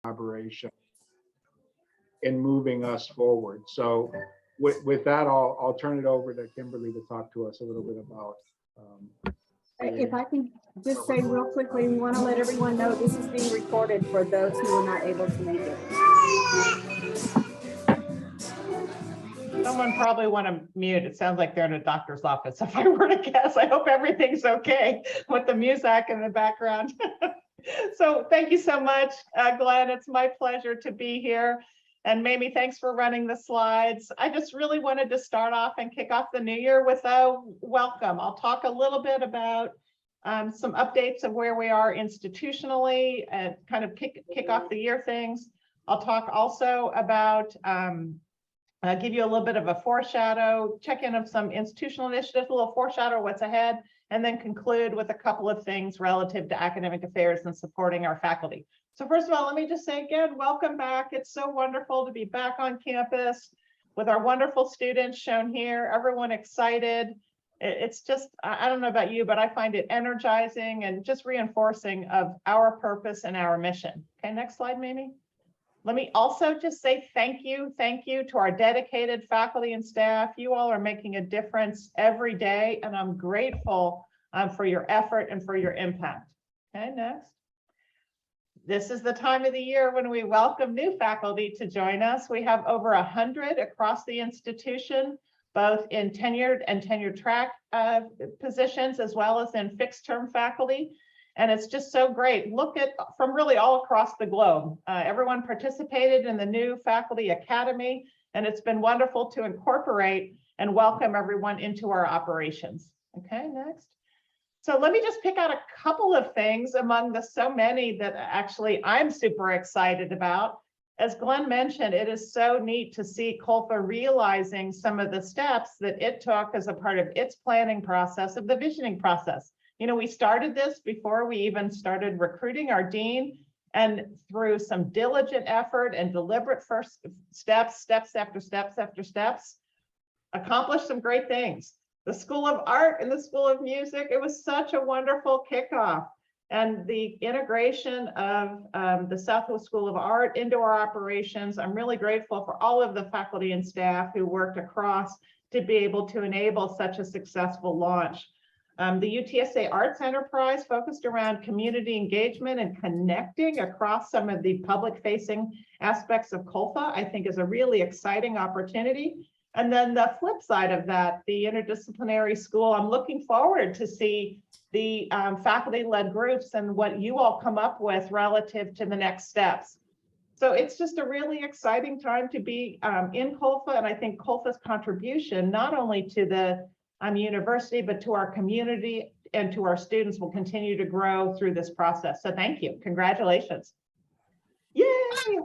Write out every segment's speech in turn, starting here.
collaboration in moving us forward. So with that, I'll turn it over to Kimberly to talk to us a little bit about. If I can just say real quickly, we want to let everyone know this is being recorded for those who were not able to make it. Someone probably want to mute. It sounds like they're in a doctor's office. If I were to guess, I hope everything's okay with the music in the background. So thank you so much, Glenn. It's my pleasure to be here. And Mamie, thanks for running the slides. I just really wanted to start off and kick off the new year with a welcome. I'll talk a little bit about some updates of where we are institutionally and kind of kick off the year things. I'll talk also about give you a little bit of a foreshadow, check in of some institutional initiatives, a little foreshadow what's ahead, and then conclude with a couple of things relative to academic affairs and supporting our faculty. So first of all, let me just say again, welcome back. It's so wonderful to be back on campus with our wonderful students shown here, everyone excited. It's just, I don't know about you, but I find it energizing and just reinforcing of our purpose and our mission. Okay, next slide, Mamie. Let me also just say thank you to our dedicated faculty and staff. You all are making a difference every day, and I'm grateful for your effort and for your impact. Okay, next. This is the time of the year when we welcome new faculty to join us. We have over 100 across the institution, both in tenured and tenure track positions, as well as in fixed term faculty. And it's just so great. Look at from really all across the globe. Everyone participated in the new Faculty Academy, and it's been wonderful to incorporate and welcome everyone into our operations. Okay, next. So let me just pick out a couple of things among the so many that actually I'm super excited about. As Glenn mentioned, it is so neat to see COLFA realizing some of the steps that it took as a part of its planning process of the visioning process. You know, we started this before we even started recruiting our dean, and through some diligent effort and deliberate first steps after steps, accomplished some great things. The School of Art and the School of Music, it was such a wonderful kickoff. And the integration of the Southwest School of Art into our operations, I'm really grateful for all of the faculty and staff who worked across to be able to enable such a successful launch. The UTSA Arts Enterprise focused around community engagement and connecting across some of the public-facing aspects of COLFA, I think is a really exciting opportunity. And then the flip side of that, the interdisciplinary school, I'm looking forward to see the faculty-led groups and what you all come up with relative to the next steps. So it's just a really exciting time to be in COLFA, and I think COLFA's contribution, not only to the university, but to our community and to our students will continue to grow through this process. So thank you, congratulations. Yay,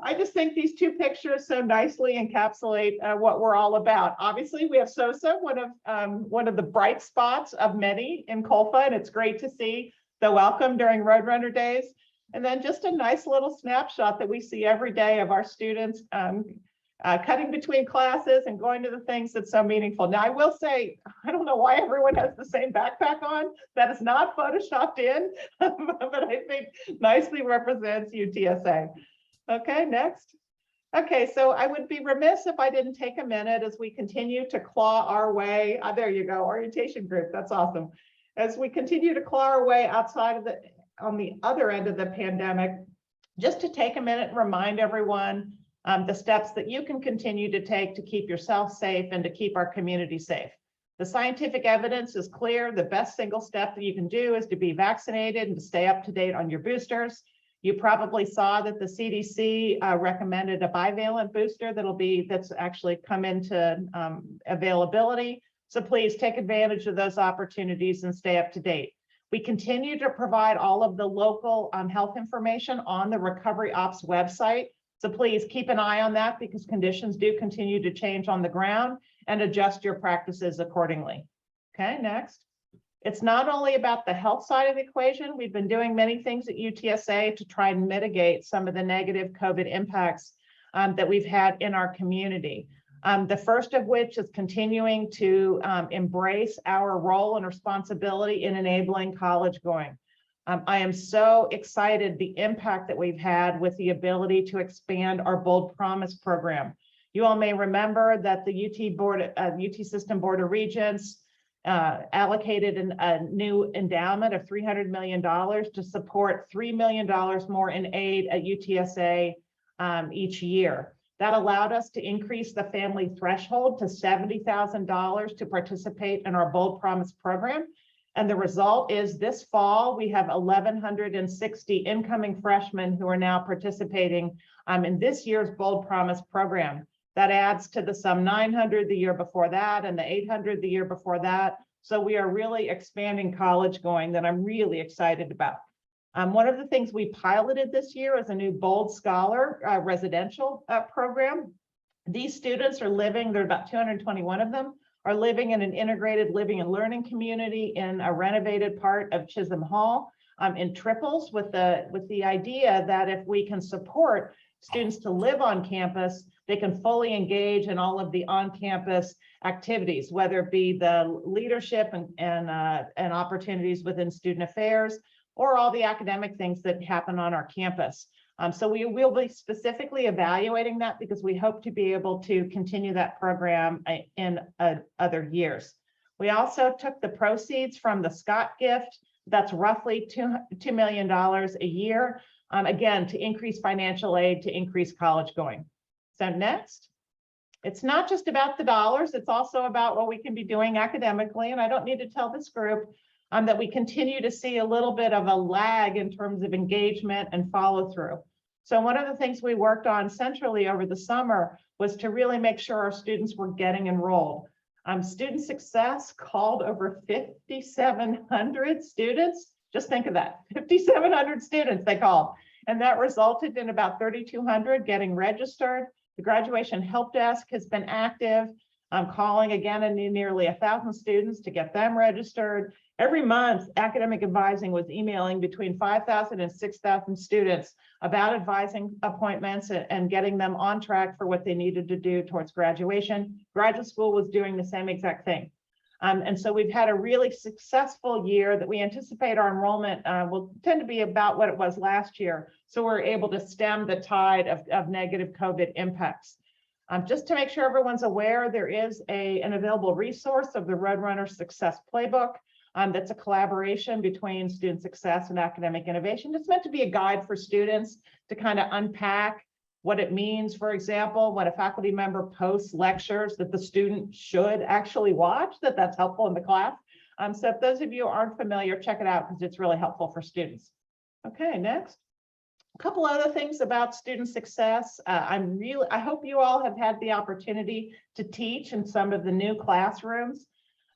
I just think these two pictures so nicely encapsulate what we're all about. Obviously we have SOSA, one of the bright spots of many in COLFA, and it's great to see the welcome during Roadrunner Days. And then just a nice little snapshot that we see every day of our students cutting between classes and going to the things that's so meaningful. Now, I will say, I don't know why everyone has the same backpack on. That is not photoshopped in, but I think nicely represents UTSA. Okay, next. Okay, so I would be remiss if I didn't take a minute as we continue to claw our way. There you go, orientation group, that's awesome. As we continue to claw our way outside of on the other end of the pandemic, just to take a minute and remind everyone the steps that you can continue to take to keep yourself safe and to keep our community safe. The scientific evidence is clear. The best single step that you can do is to be vaccinated and to stay up to date on your boosters. You probably saw that the CDC recommended a bivalent booster that's actually come into availability. So please take advantage of those opportunities and stay up to date. We continue to provide all of the local health information on the Recovery Ops website. So please keep an eye on that because conditions do continue to change on the ground, and adjust your practices accordingly. Okay, next. It's not only about the health side of the equation. We've been doing many things at UTSA to try and mitigate some of the negative COVID impacts that we've had in our community. The first of which is continuing to embrace our role and responsibility in enabling college going. I am so excited the impact that we've had with the ability to expand our Bold Promise program. You all may remember that the UT System Board of Regents allocated a new endowment of $300 million to support $3 million more in aid at UTSA each year. That allowed us to increase the family threshold to $70,000 to participate in our Bold Promise program. And the result is this fall, we have 1,160 incoming freshmen who are now participating in this year's Bold Promise program. That adds to the some 900 the year before that and the 800 the year before that. So we are really expanding college going that I'm really excited about. One of the things we piloted this year is a new Bold Scholar residential program. These students are living, there are about 221 of them, are living in an integrated living and learning community in a renovated part of Chisholm Hall in triples with the idea that if we can support students to live on campus, they can fully engage in all of the on-campus activities, whether it be the leadership and opportunities within student affairs or all the academic things that happen on our campus. So we will be specifically evaluating that because we hope to be able to continue that program in other years. We also took the proceeds from the Scott gift, that's roughly $2 million a year, again, to increase financial aid, to increase college going. So next, it's not just about the dollars, it's also about what we can be doing academically. And I don't need to tell this group that we continue to see a little bit of a lag in terms of engagement and follow through. So one of the things we worked on centrally over the summer was to really make sure our students were getting enrolled. Student Success called over 5,700 students. Just think of that, 5,700 students they called. And that resulted in about 3,200 getting registered. The Graduation Help Desk has been active, calling again and nearly 1,000 students to get them registered. Every month, Academic Advising was emailing between 5,000 and 6,000 students about advising appointments and getting them on track for what they needed to do towards graduation. Graduate School was doing the same exact thing. And so we've had a really successful year that we anticipate our enrollment will tend to be about what it was last year. So we're able to stem the tide of negative COVID impacts. Just to make sure everyone's aware, there is an available resource of the Roadrunner Success Playbook. That's a collaboration between Student Success and Academic Innovation. It's meant to be a guide for students to kind of unpack what it means, for example, when a faculty member posts lectures that the student should actually watch, that's helpful in the class. So if those of you aren't familiar, check it out because it's really helpful for students. Okay, next. A couple other things about student success. I hope you all have had the opportunity to teach in some of the new classrooms.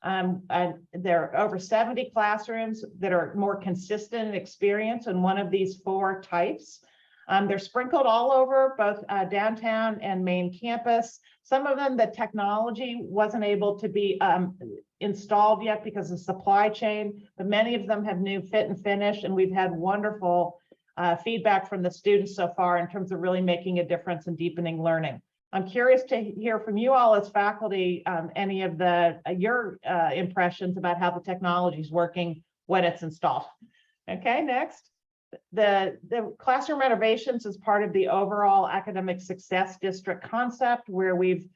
There are over 70 classrooms that are more consistent in experience in one of these four types. They're sprinkled all over both downtown and main campus. Some of them, the technology wasn't able to be installed yet because of supply chain, but many of them have new fit and finish, and we've had wonderful feedback from the students so far in terms of really making a difference and deepening learning. I'm curious to hear from you all as faculty, any of your impressions about how the technology is working when it's installed. Okay, next. The classroom renovations is part of the overall academic success district concept where we've,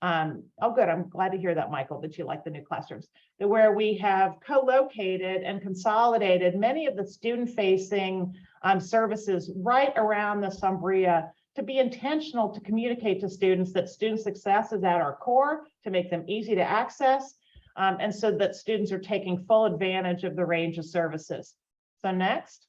oh good, I'm glad to hear that, Michael, that you like the new classrooms, where we have co-located and consolidated many of the student-facing services right around the Sombria to be intentional to communicate to students that student success is at our core, to make them easy to access, and so that students are taking full advantage of the range of services. So next.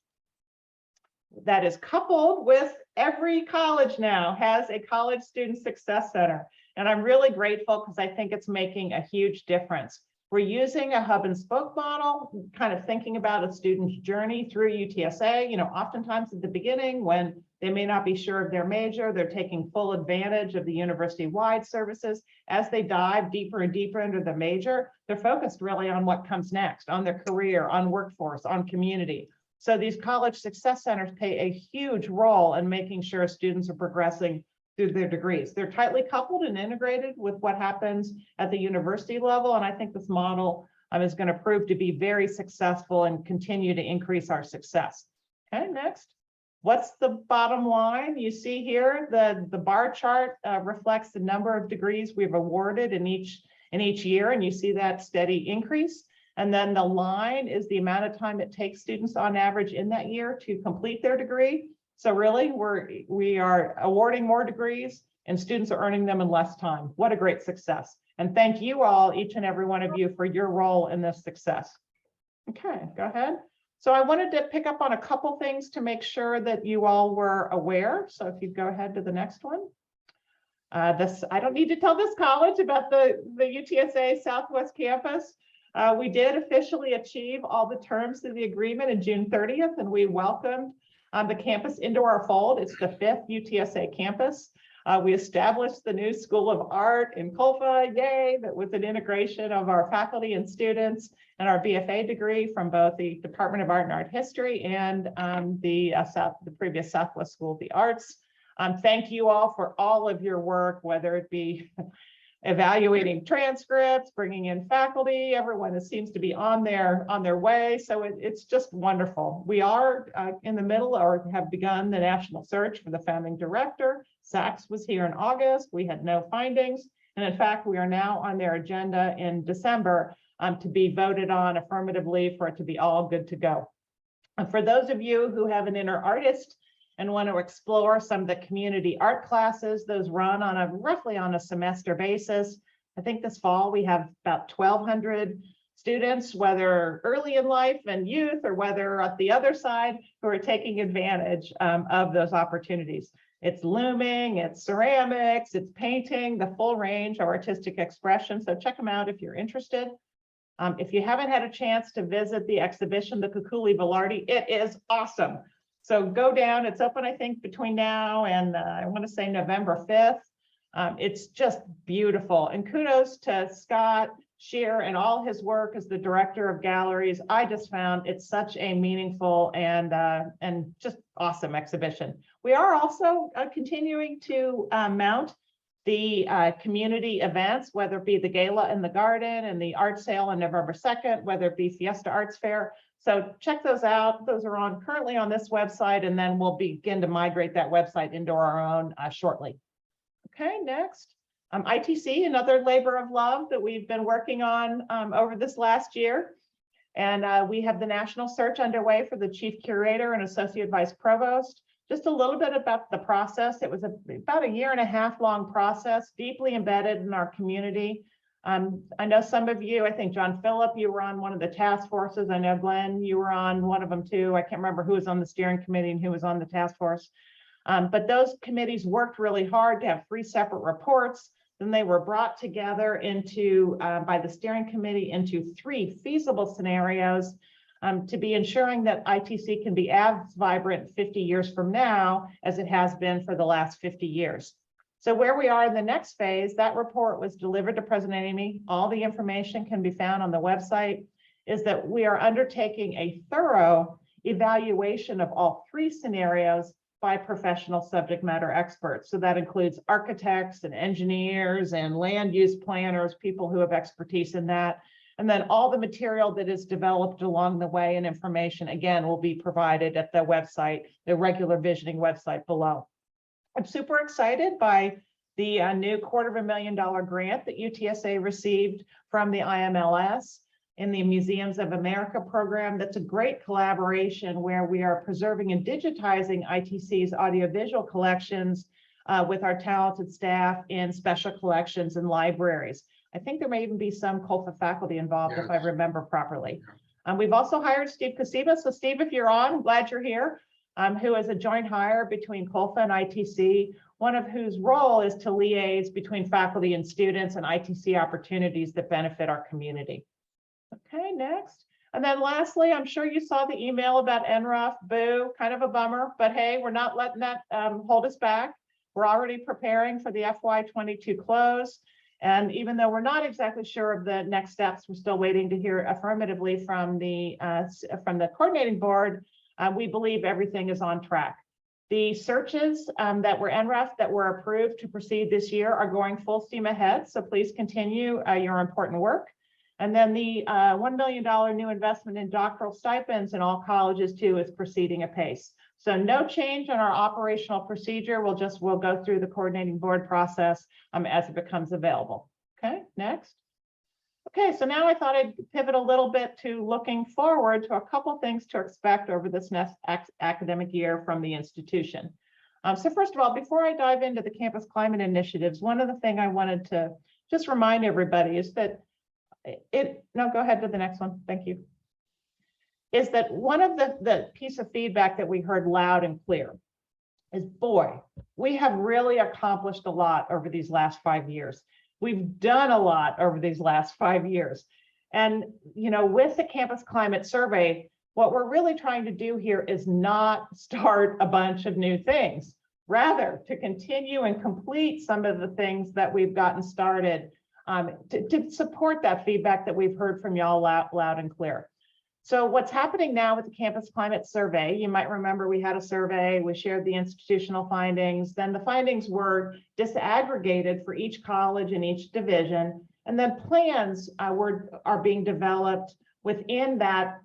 That is coupled with every college now has a college student success center. And I'm really grateful because I think it's making a huge difference. We're using a hub and spoke model, kind of thinking about a student's journey through UTSA. You know, oftentimes at the beginning when they may not be sure of their major, they're taking full advantage of the university-wide services. As they dive deeper and deeper into the major, they're focused really on what comes next, on their career, on workforce, on community. So these college success centers play a huge role in making sure students are progressing through their degrees. They're tightly coupled and integrated with what happens at the university level. And I think this model is going to prove to be very successful and continue to increase our success. Okay, next. What's the bottom line? You see here, the bar chart reflects the number of degrees we've awarded in each year, and you see that steady increase. And then the line is the amount of time it takes students on average in that year to complete their degree. So really, we are awarding more degrees and students are earning them in less time. What a great success. And thank you all, each and every one of you, for your role in this success. Okay, go ahead. So I wanted to pick up on a couple things to make sure that you all were aware. So if you go ahead to the next one. I don't need to tell this college about the UTSA Southwest Campus. We did officially achieve all the terms of the agreement in June 30th, and we welcomed the campus into our fold. It's the 5th UTSA campus. We established the new School of Art in COLFA, yay, that was an integration of our faculty and students and our BFA degree from both the Department of Art and Art History and the previous Southwest School of the Arts. Thank you all for all of your work, whether it be evaluating transcripts, bringing in faculty, everyone that seems to be on their way. So it's just wonderful. We are in the middle or have begun the national search for the founding director. Sachs was here in August. We had no findings. And in fact, we are now on their agenda in December to be voted on affirmatively for it to be all good to go. And for those of you who have an inner artist and want to explore some of the community art classes, those run on roughly on a semester basis. I think this fall we have about 1,200 students, whether early in life and youth or whether at the other side, who are taking advantage of those opportunities. It's looming, it's ceramics, it's painting, the full range of artistic expression. So check them out if you're interested. If you haven't had a chance to visit the exhibition, the Kukuli Velarde, it is awesome. So go down, it's open, I think, between now and I want to say November 5th. It's just beautiful. And kudos to Scott Shear and all his work as the director of galleries. I just found it's such a meaningful and just awesome exhibition. We are also continuing to mount the community events, whether it be the gala in the garden and the art sale on November 2nd, whether it be Fiesta Arts Fair. So check those out. Those are currently on this website, and then we'll begin to migrate that website into our own shortly. Okay, next. ITC, another labor of love that we've been working on over this last year. And we have the national search underway for the chief curator and associate vice provost. Just a little bit about the process. It was about a 1.5 year long process, deeply embedded in our community. I know some of you, I think John Phillip, you were on one of the task forces. I know Glenn, you were on one of them too. I can't remember who was on the steering committee and who was on the task force. But those committees worked really hard to have 3 separate reports. Then they were brought together into by the steering committee into 3 feasible scenarios to be ensuring that ITC can be as vibrant 50 years from now as it has been for the last 50 years. So where we are in the next phase, that report was delivered to President Amy. All the information can be found on the website, is that we are undertaking a thorough evaluation of all 3 scenarios by professional subject matter experts. So that includes architects and engineers and land use planners, people who have expertise in that. And then all the material that is developed along the way and information, again, will be provided at the website, the regular visioning website below. I'm super excited by the new $250,000 grant that UTSA received from the IMLS in the Museums of America program. That's a great collaboration where we are preserving and digitizing ITC's audiovisual collections with our talented staff in special collections and libraries. I think there may even be some COLFA faculty involved, yes, if I remember properly. We've also hired Steve Kosiba. So Steve, if you're on, I'm glad you're here. Who is a joint hire between COLFA and ITC, one of whose role is to liaise between faculty and students and ITC opportunities that benefit our community. Okay, next. And then lastly, I'm sure you saw the email about NRUF, boo, kind of a bummer, but hey, we're not letting that hold us back. We're already preparing for the FY22 close. And even though we're not exactly sure of the next steps, we're still waiting to hear affirmatively from the coordinating board. We believe everything is on track. The searches that were NREF that were approved to proceed this year are going full steam ahead. So please continue your important work. And then the $1 million new investment in doctoral stipends in all colleges too is proceeding apace. So no change on our operational procedure. We'll go through the coordinating board process as it becomes available. Okay, next. Okay, so now I thought I'd pivot a little bit to looking forward to a couple things to expect over this next academic year from the institution. So first of all, before I dive into the campus climate initiatives, one of the things I wanted to just remind everybody is that no, go ahead to the next one. Thank you. Is that one of the piece of feedback that we heard loud and clear is, boy, we have really accomplished a lot over these last 5 years. We've done a lot over these last 5 years. And, you know, with the campus climate survey, what we're really trying to do here is not start a bunch of new things, rather to continue and complete some of the things that we've gotten started to support that feedback that we've heard from y'all loud and clear. So what's happening now with the campus climate survey, you might remember we had a survey, we shared the institutional findings, then the findings were disaggregated for each college and each division, and then plans are being developed within that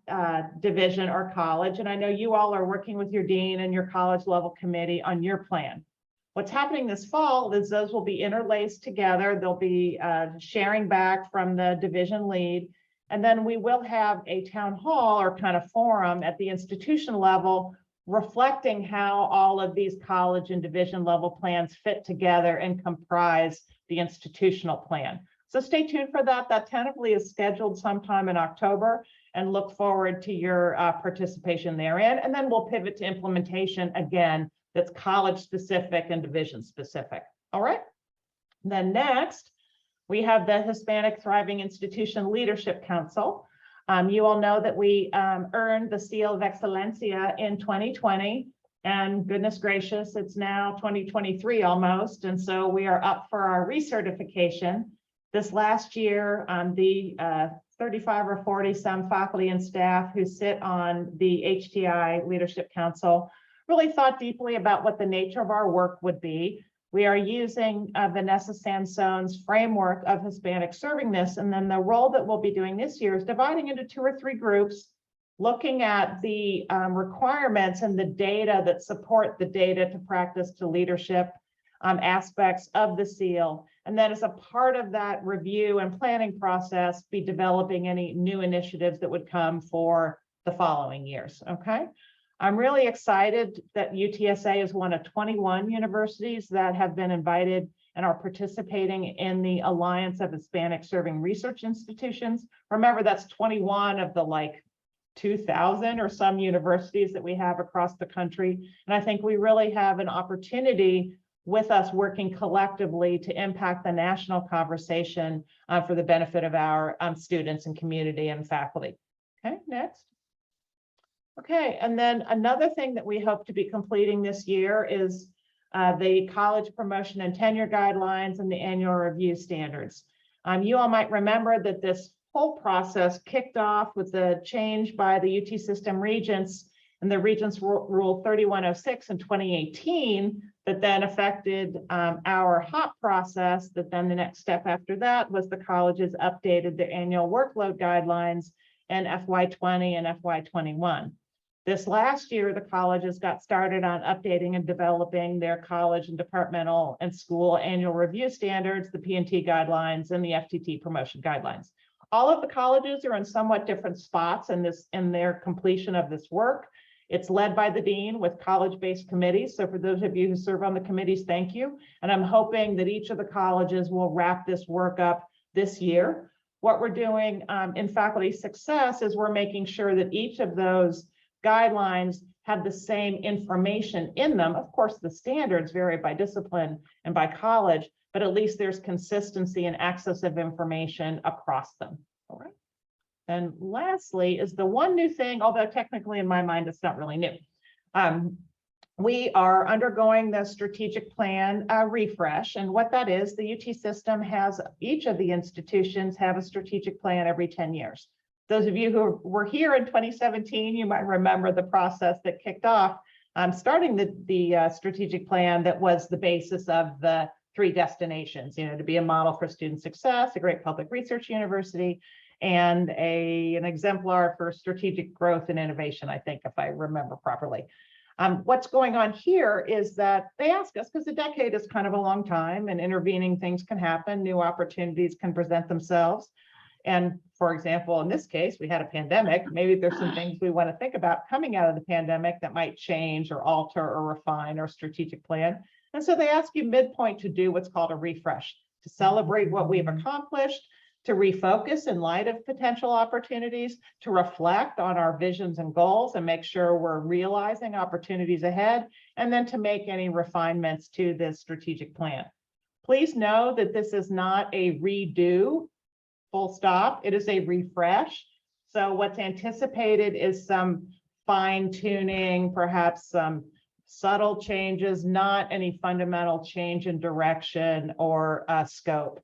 division or college. And I know you all are working with your dean and your college level committee on your plan. What's happening this fall is those will be interlaced together. They'll be sharing back from the division lead. And then we will have a town hall or kind of forum at the institution level, reflecting how all of these college and division level plans fit together and comprise the institutional plan. So stay tuned for that. That tentatively is scheduled sometime in October, and look forward to your participation therein. And then we'll pivot to implementation again, that's college specific and division specific. All right. And then next, we have the Hispanic Thriving Institution Leadership Council. You all know that we earned the Seal of Excelencia in 2020, and goodness gracious, it's now 2023 almost. And so we are up for our recertification. This last year, the 35 or 40 some faculty and staff who sit on the HTI Leadership Council really thought deeply about what the nature of our work would be. We are using Vanessa Sansone's framework of Hispanic servingness, and then the role that we'll be doing this year is dividing into 2 or 3 groups, looking at the requirements and the data that support the data to practice to leadership aspects of the seal. And then as a part of that review and planning process, be developing any new initiatives that would come for the following years, okay? I'm really excited that UTSA is one of 21 universities that have been invited and are participating in the Alliance of Hispanic Serving Research Institutions. Remember, that's 21 of the like 2,000 or some universities that we have across the country. And I think we really have an opportunity with us working collectively to impact the national conversation for the benefit of our students and community and faculty. Okay, next. Okay, and then another thing that we hope to be completing this year is the college promotion and tenure guidelines and the annual review standards. You all might remember that this whole process kicked off with the change by the UT system regents and the Regents Rule 3106 in 2018 that then affected our HOP process, that then the next step after that was the colleges updated their annual workload guidelines in FY20 and FY21. This last year, the colleges got started on updating and developing their college and departmental and school annual review standards, the P&T guidelines, and the FTT promotion guidelines. All of the colleges are in somewhat different spots in their completion of this work. It's led by the dean with college-based committees. So for those of you who serve on the committees, thank you. And I'm hoping that each of the colleges will wrap this work up this year. What we're doing in faculty success is we're making sure that each of those guidelines have the same information in them. Of course, the standards vary by discipline and by college, but at least there's consistency and access of information across them. All right. And lastly is the one new thing, although technically in my mind, it's not really new. We are undergoing the strategic plan refresh. And what that is, the UT system has, each of the institutions have a strategic plan every 10 years. Those of you who were here in 2017, you might remember the process that kicked off starting the strategic plan that was the basis of the 3 destinations, you know, to be a model for student success, a great public research university, and an exemplar for strategic growth and innovation, I think, if I remember properly. What's going on here is that they ask us, because a decade is kind of a long time and intervening things can happen, new opportunities can present themselves. And for example, in this case, we had a pandemic. Maybe there's some things we want to think about coming out of the pandemic that might change or alter or refine our strategic plan. And so they ask you midpoint to do what's called a refresh, to celebrate what we've accomplished, to refocus in light of potential opportunities, to reflect on our visions and goals and make sure we're realizing opportunities ahead, and then to make any refinements to this strategic plan. Please know that this is not a redo, full stop. It is a refresh. So what's anticipated is some fine tuning, perhaps some subtle changes, not any fundamental change in direction or scope.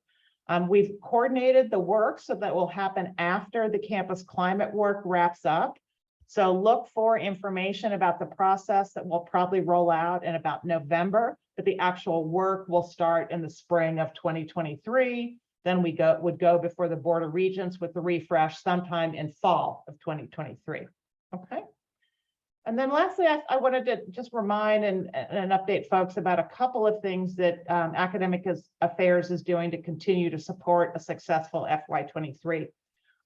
We've coordinated the work so that will happen after the campus climate work wraps up. So look for information about the process that will probably roll out in about November, but the actual work will start in the spring of 2023. Then we would go before the Board of Regents with the refresh sometime in fall of 2023. Okay. And then lastly, I wanted to just remind and update folks about a couple of things that Academic Affairs is doing to continue to support a successful FY23.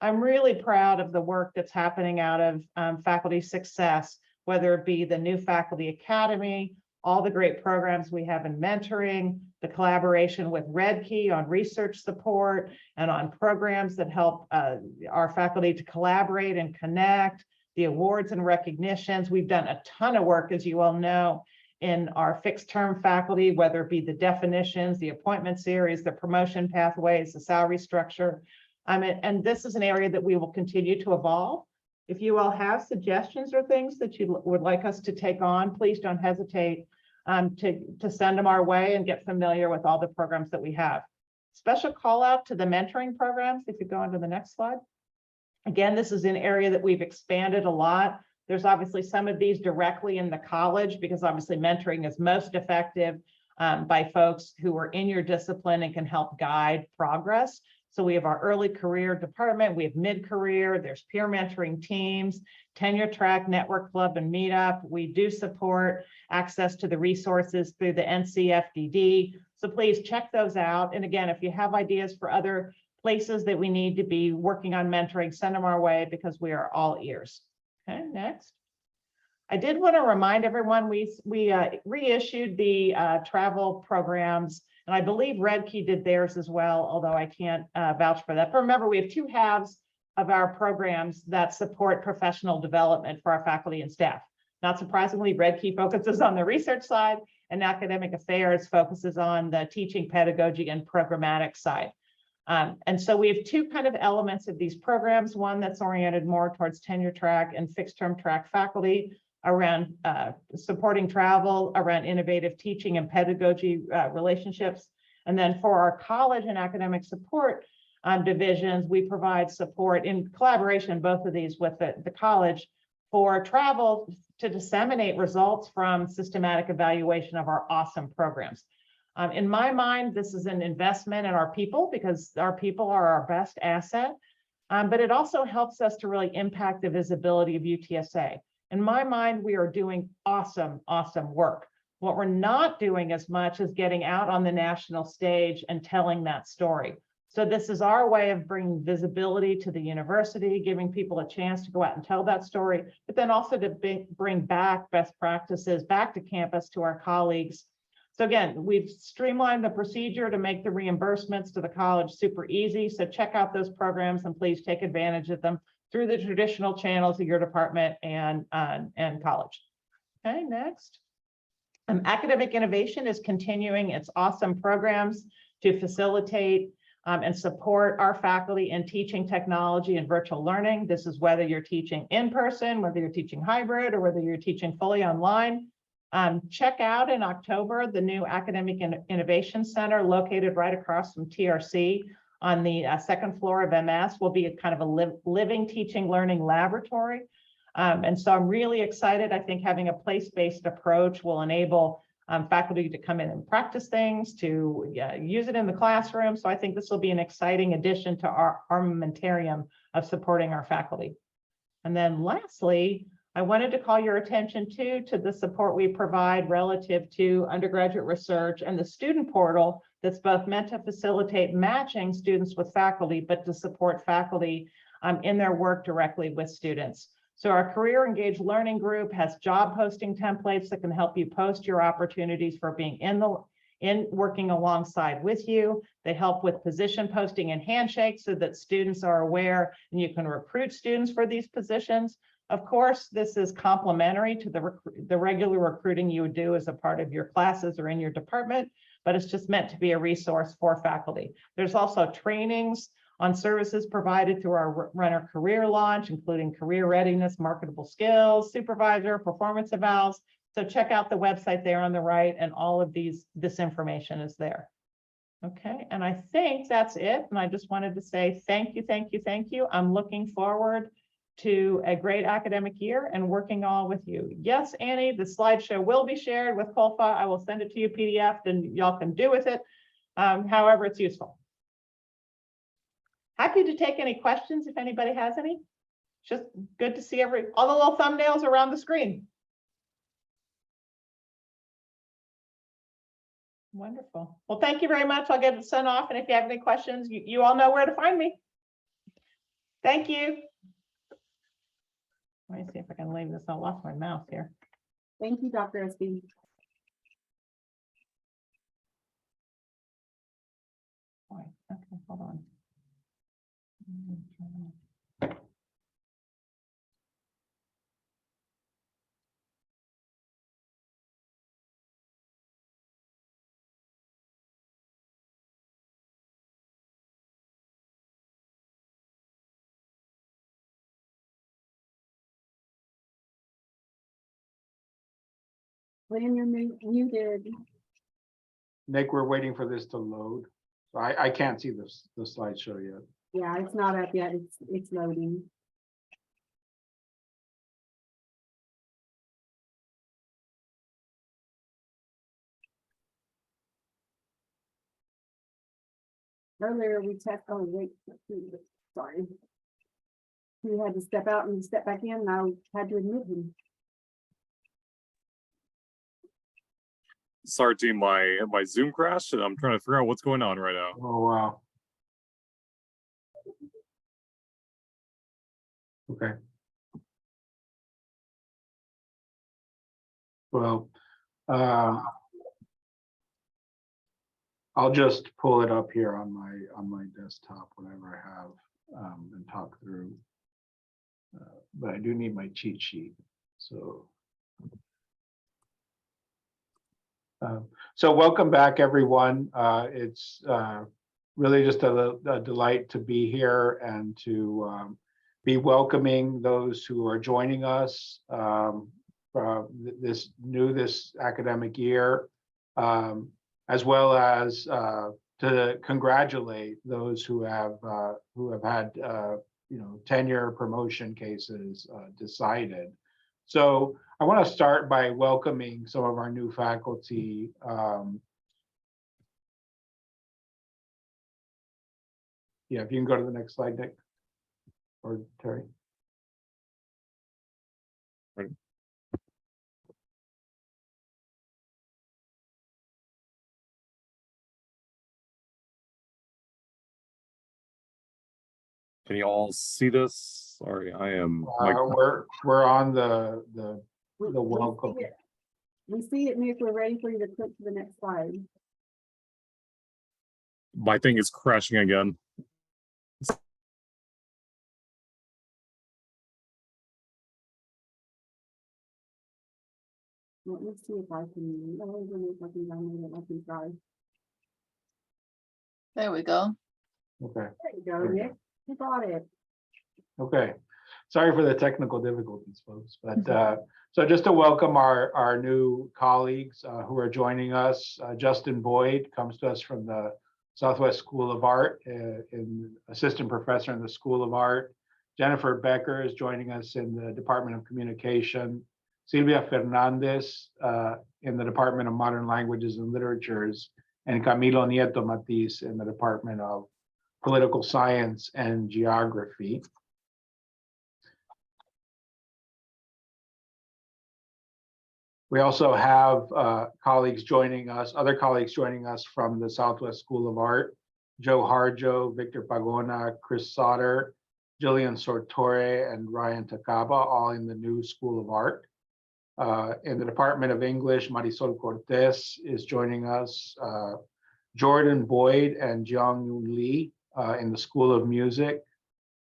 I'm really proud of the work that's happening out of faculty success, whether it be the new Faculty Academy, all the great programs we have in mentoring, the collaboration with Red Key on research support and on programs that help our faculty to collaborate and connect, the awards and recognitions. We've done a ton of work, as you all know, in our fixed term faculty, whether it be the definitions, the appointment series, the promotion pathways, the salary structure. And this is an area that we will continue to evolve. If you all have suggestions or things that you would like us to take on, please don't hesitate to send them our way and get familiar with all the programs that we have. Special call out to the mentoring programs, if you go on to the next slide. Again, this is an area that we've expanded a lot. There's obviously some of these directly in the college because obviously mentoring is most effective by folks who are in your discipline and can help guide progress. So we have our early career department, we have mid-career, there's peer mentoring teams, tenure track, network club, and meetup. We do support access to the resources through the NCFDD. So please check those out. And again, if you have ideas for other places that we need to be working on mentoring, send them our way because we are all ears. Okay, next. I did want to remind everyone, we reissued the travel programs, and I believe Red Key did theirs as well, although I can't vouch for that. But remember, we have two halves of our programs that support professional development for our faculty and staff. Not surprisingly, Red Key focuses on the research side, and Academic Affairs focuses on the teaching, pedagogy, and programmatic side. And so we have two kind of elements of these programs, one that's oriented more towards tenure track and fixed term track faculty around supporting travel, around innovative teaching and pedagogy relationships. And then for our college and academic support divisions, we provide support in collaboration, both of these with the college, for travel to disseminate results from systematic evaluation of our awesome programs. In my mind, this is an investment in our people because our people are our best asset, but it also helps us to really impact the visibility of UTSA. In my mind, we are doing awesome, awesome work. What we're not doing as much is getting out on the national stage and telling that story. So this is our way of bringing visibility to the university, giving people a chance to go out and tell that story, but then also to bring back best practices back to campus to our colleagues. So again, we've streamlined the procedure to make the reimbursements to the college super easy. So check out those programs and please take advantage of them through the traditional channels of your department and college. Okay, next. Academic Innovation is continuing its awesome programs to facilitate and support our faculty in teaching technology and virtual learning. This is whether you're teaching in person, whether you're teaching hybrid, or whether you're teaching fully online. Check out in October the new Academic Innovation Center located right across from TRC on the second floor of MS. Will be a kind of a living teaching learning laboratory. And so I'm really excited. I think having a place-based approach will enable faculty to come in and practice things, to use it in the classroom. So I think this will be an exciting addition to our armamentarium of supporting our faculty. And then lastly, I wanted to call your attention to the support we provide relative to undergraduate research and the student portal that's both meant to facilitate matching students with faculty, but to support faculty in their work directly with students. So our Career Engaged Learning Group has job posting templates that can help you post your opportunities for being in working alongside with you. They help with position posting and handshakes so that students are aware and you can recruit students for these positions. Of course, this is complementary to the regular recruiting you would do as a part of your classes or in your department, but it's just meant to be a resource for faculty. There's also trainings on services provided through our Runner Career Launch, including career readiness, marketable skills, supervisor, performance evals. So check out the website there on the right, and all of this information is there. Okay, and I think that's it. And I just wanted to say thank you, thank you, thank you. I'm looking forward to a great academic year and working all with you. Yes, Annie, the slideshow will be shared with COLFA. I will send it to you PDF and y'all can do with it however it's useful. Happy to take any questions if anybody has any. Just good to see all the little thumbnails around the screen. Wonderful. Well, thank you very much. I'll get it sent off. And if you have any questions, you all know where to find me. Thank you. Let me see if I can leave this. I lost my mouse here. Thank you, Dr. Espy. Okay, hold on. William, you're muted. Nick, we're waiting for this to load. So I can't see the slideshow yet. Yeah, it's not up yet. It's loading. Earlier we tested. Oh wait, sorry. He had to step out and step back in. And I had to admit him. Sorry, team, my Zoom crashed and I'm trying to figure out what's going on right now. Oh, wow. Okay. Well, I'll just pull it up here on my desktop whenever I have and talk through. But I do need my cheat sheet. So welcome back, everyone. It's really just a delight to be here and to be welcoming those who are joining us this academic year, as well as to congratulate those who have had tenure promotion cases decided. So I want to start by welcoming some of our new faculty. Yeah, if you can go to the next slide, Nick or Terry. Right. Can you all see this? Sorry, I am. We're on the welcome. We see it, Nick. We're ready for you to click to the next slide. My thing is crashing again. Let me see if I can. I can try. There we go. Okay. There you go, Nick. You got it. Okay. Sorry for the technical difficulties, folks. But so just to welcome our new colleagues who are joining us. Justin Boyd comes to us from the Southwest School of Art, assistant professor in the School of Art. Jennifer Becker is joining us in the Department of Communication. Silvia Fernandez in the Department of Modern Languages and Literatures, and Camilo Nieto Matiz in the Department of Political Science and Geography. We also have other colleagues joining us from the Southwest School of Art: Joe Harjo, Victor Pagona, Chris Sauter, Jillian Sortore, and Ryan Takaba, all in the new School of Art. In the Department of English, Marisol Cortez is joining us. Jordan Boyd and Jiang Lee in the School of Music.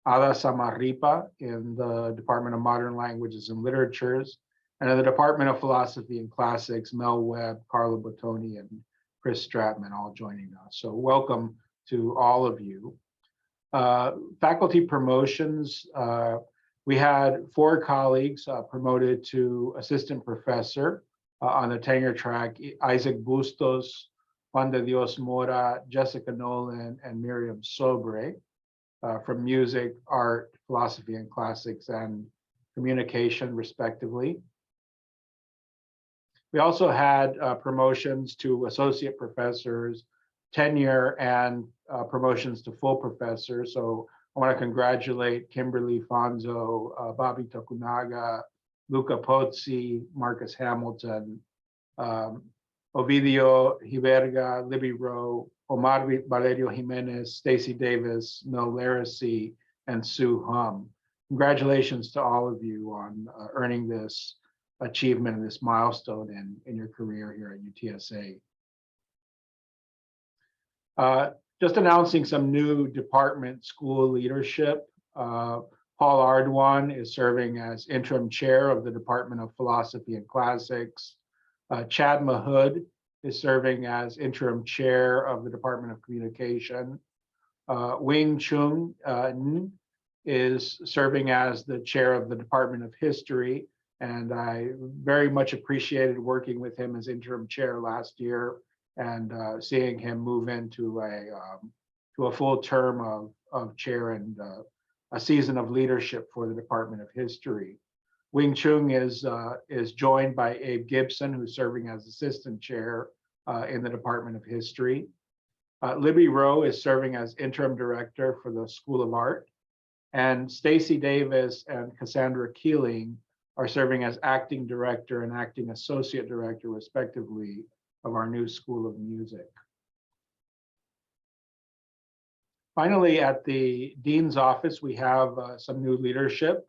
Ada Samarripa in the Department of Modern Languages and Literatures. And in the Department of Philosophy and Classics, Mel Webb, Carla Bottoni, and Chris Stratman all joining us. So welcome to all of you. Faculty promotions, we had 4 colleagues promoted to assistant professor on the tenure track: Isaac Bustos, Juan de Dios Mora, Jessica Nolan, and Miriam Sobre from music, art, philosophy and classics, and communication, respectively. We also had promotions to associate professors, tenure, and promotions to full professor. So I want to congratulate Kimberly Fonzo, Bobby Tokunaga, Luca Pozzi, Marcus Hamilton, Ovidio Hiberga, Libby Rowe, Omar Valerio Jimenez, Stacy Davis, Mel Laracy, and Sue Hum. Congratulations to all of you on earning this achievement and this milestone in your career here at UTSA. Just announcing some new department school leadership. Paul Ardoin is serving as interim chair of the Department of Philosophy and Classics. Chad Mahood is serving as interim chair of the Department of Communication. Wing Chung is serving as the chair of the Department of History. And I very much appreciated working with him as interim chair last year and seeing him move into a full term of chair and a season of leadership for the Department of History. Wing Chung is joined by Abe Gibson, who's serving as assistant chair in the Department of History. Libby Rowe is serving as interim director for the School of Art. And Stacy Davis and Cassandra Keeling are serving as acting director and acting associate director, respectively, of our new School of Music. Finally, at the Dean's office, we have some new leadership.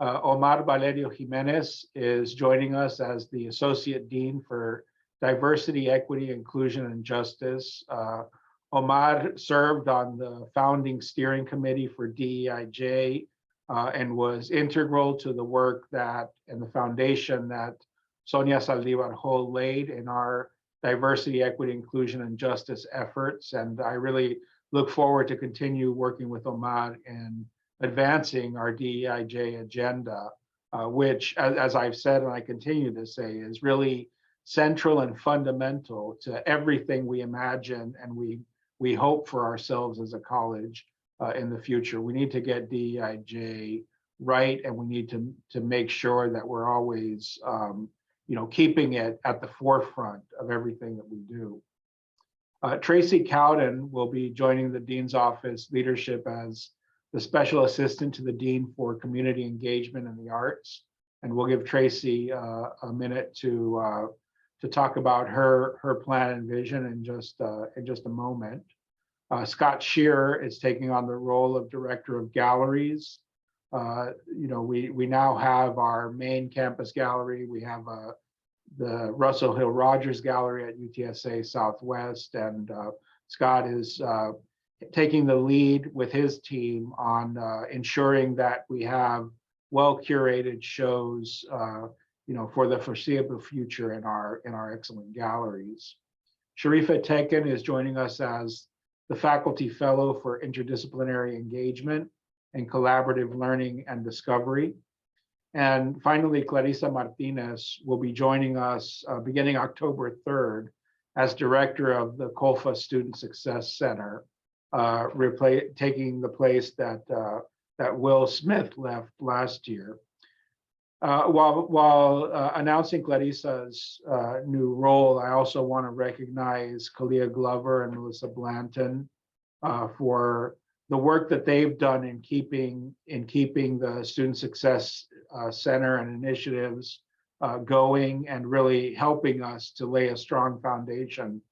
Omar Valerio Jimenez is joining us as the Associate Dean for Diversity, Equity, Inclusion, and Justice. Omar served on the founding steering committee for DEIJ and was integral to the work that and the foundation that Sonia Saldivar Hall laid in our diversity, equity, inclusion, and justice efforts. And I really look forward to continue working with Omar in advancing our DEIJ agenda, which, as I've said and I continue to say, is really central and fundamental to everything we imagine and we hope for ourselves as a college in the future. We need to get DEIJ right, and we need to make sure that we're always keeping it at the forefront of everything that we do. Tracy Cowden will be joining the Dean's Office leadership as the Special Assistant to the Dean for Community Engagement and the Arts. And we'll give Tracy a minute to talk about her plan and vision in just a moment. Scott Shearer is taking on the role of Director of Galleries. We now have our main campus gallery. We have the Russell Hill Rogers Gallery at UTSA Southwest, and Scott is taking the lead with his team on ensuring that we have well-curated shows, for the foreseeable future in our excellent galleries. Sharifa Tekin is joining us as the Faculty Fellow for Interdisciplinary Engagement and Collaborative Learning and Discovery. And finally, Clarissa Martinez will be joining us beginning October 3rd as Director of the COLFA Student Success Center, taking the place that Will Smith left last year. While announcing Clarissa's new role, I also want to recognize Kalia Glover and Melissa Blanton for the work that they've done in keeping the Student Success Center and initiatives going, and really helping us to lay a strong foundation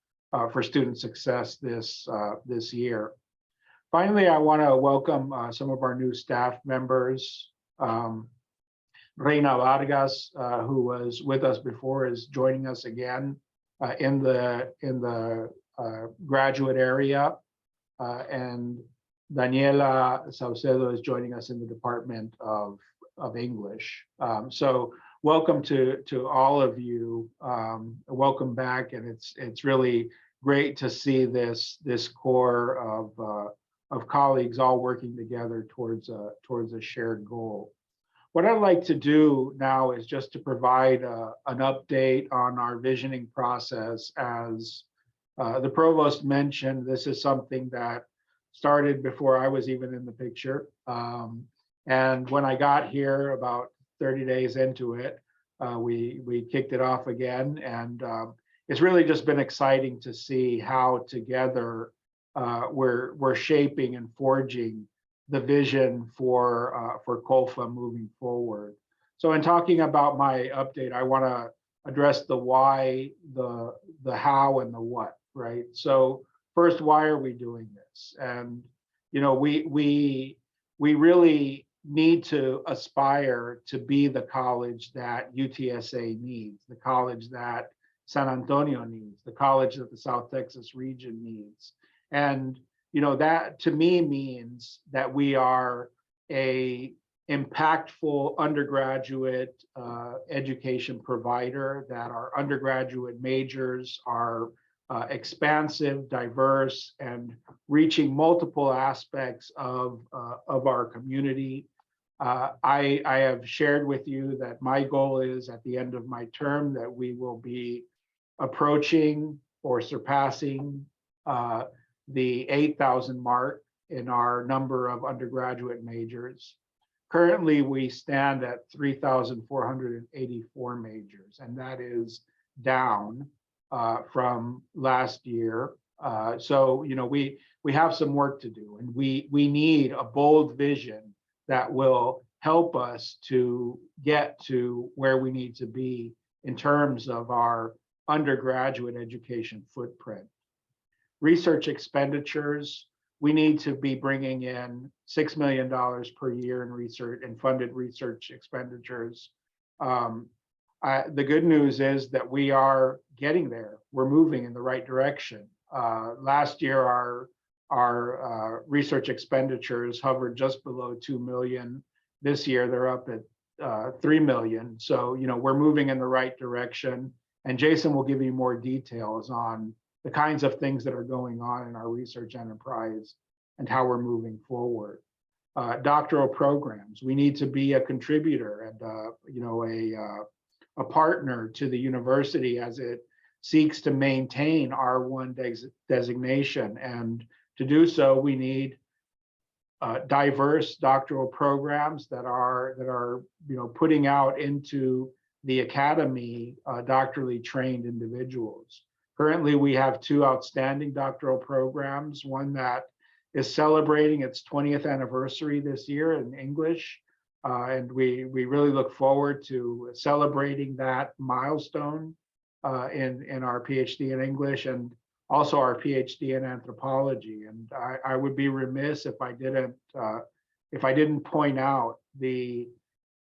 for student success this year. Finally, I want to welcome some of our new staff members. Reina Vargas, who was with us before, is joining us again in the graduate area, and Daniela Saucedo is joining us in the Department of English. So welcome to all of you. Welcome back, and it's really great to see this core of colleagues all working together towards a shared goal. What I'd like to do now is just to provide an update on our visioning process. As the provost mentioned, this is something that started before I was even in the picture. And when I got here about 30 days into it, we kicked it off again. And it's really just been exciting to see how together we're shaping and forging the vision for COLFA moving forward. So in talking about my update, I want to address the why, the how, and the what, right? So first, why are we doing this? And you know, we really need to aspire to be the college that UTSA needs, the college that San Antonio needs, the college that the South Texas region needs. And you know, that to me means that we are a impactful undergraduate education provider, that our undergraduate majors are expansive, diverse, and reaching multiple aspects of our community. I have shared with you that my goal is at the end of my term that we will be approaching or surpassing the 8,000 mark in our number of undergraduate majors. Currently, we stand at 3,484 majors, and that is down from last year. So, you know, we have some work to do, and we need a bold vision that will help us to get to where we need to be in terms of our undergraduate education footprint. Research expenditures, we need to be bringing in $6 million per year in research and funded research expenditures. The good news is that we are getting there. We're moving in the right direction. Last year, our research expenditures hovered just below 2 million. This year, they're up at 3 million. So, you know, we're moving in the right direction. And Jason will give you more details on the kinds of things that are going on in our research enterprise and how we're moving forward. Doctoral programs, we need to be a contributor and you know, a partner to the university as it seeks to maintain R1 designation. And to do so, we need diverse doctoral programs that are you know, putting out into the academy doctorally trained individuals. Currently, we have 2 outstanding doctoral programs, one that is celebrating its 20th anniversary this year in English. And we really look forward to celebrating that milestone in our PhD in English, and also our PhD in anthropology. And I would be remiss if I didn't point out the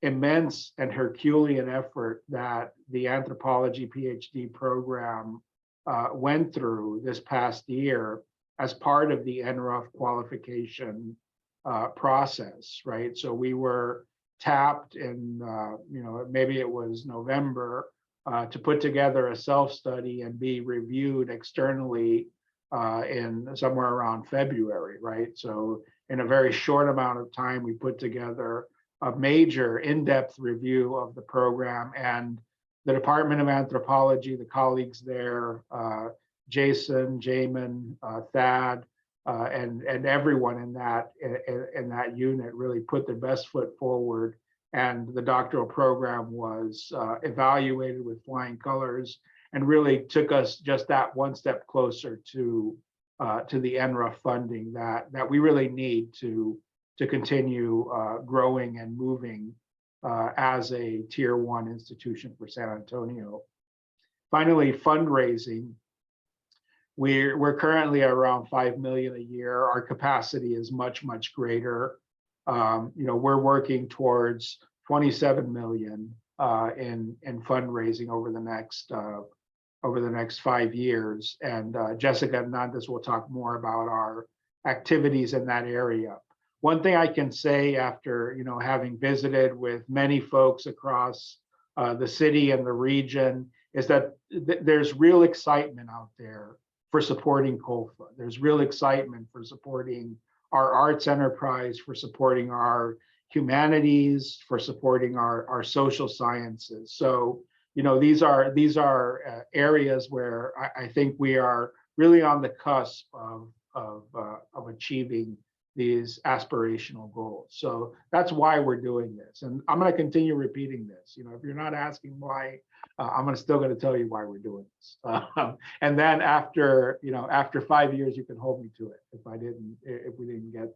immense and Herculean effort that the anthropology PhD program went through this past year as part of the NRUF qualification process, right? So we were tapped in, you know, maybe it was November, to put together a self-study and be reviewed externally in somewhere around February, right? So in a very short amount of time, we put together a major in-depth review of the program, and the Department of Anthropology, the colleagues there, Jason, Jamin, Thad, and everyone in that unit really put their best foot forward and the doctoral program was evaluated with flying colors and really took us just that one step closer to the NRA funding that we really need to continue growing and moving as a tier 1 institution for San Antonio. Finally, fundraising. We're currently around 5 million a year. Our capacity is much greater. We're working towards 27 million in fundraising over the next 5 years. And Jessica Hernandez will talk more about our activities in that area. One thing I can say after having visited with many folks across the city and the region is that there's real excitement out there for supporting COLFA. There's real excitement for supporting our arts enterprise, for supporting our humanities, for supporting our social sciences. So, these are areas where I think we are really on the cusp of achieving these aspirational goals. So that's why we're doing this. And I'm going to continue repeating this. If you're not asking why, I'm still going to tell you why we're doing this. And then after 5 years, you can hold me to it if we didn't get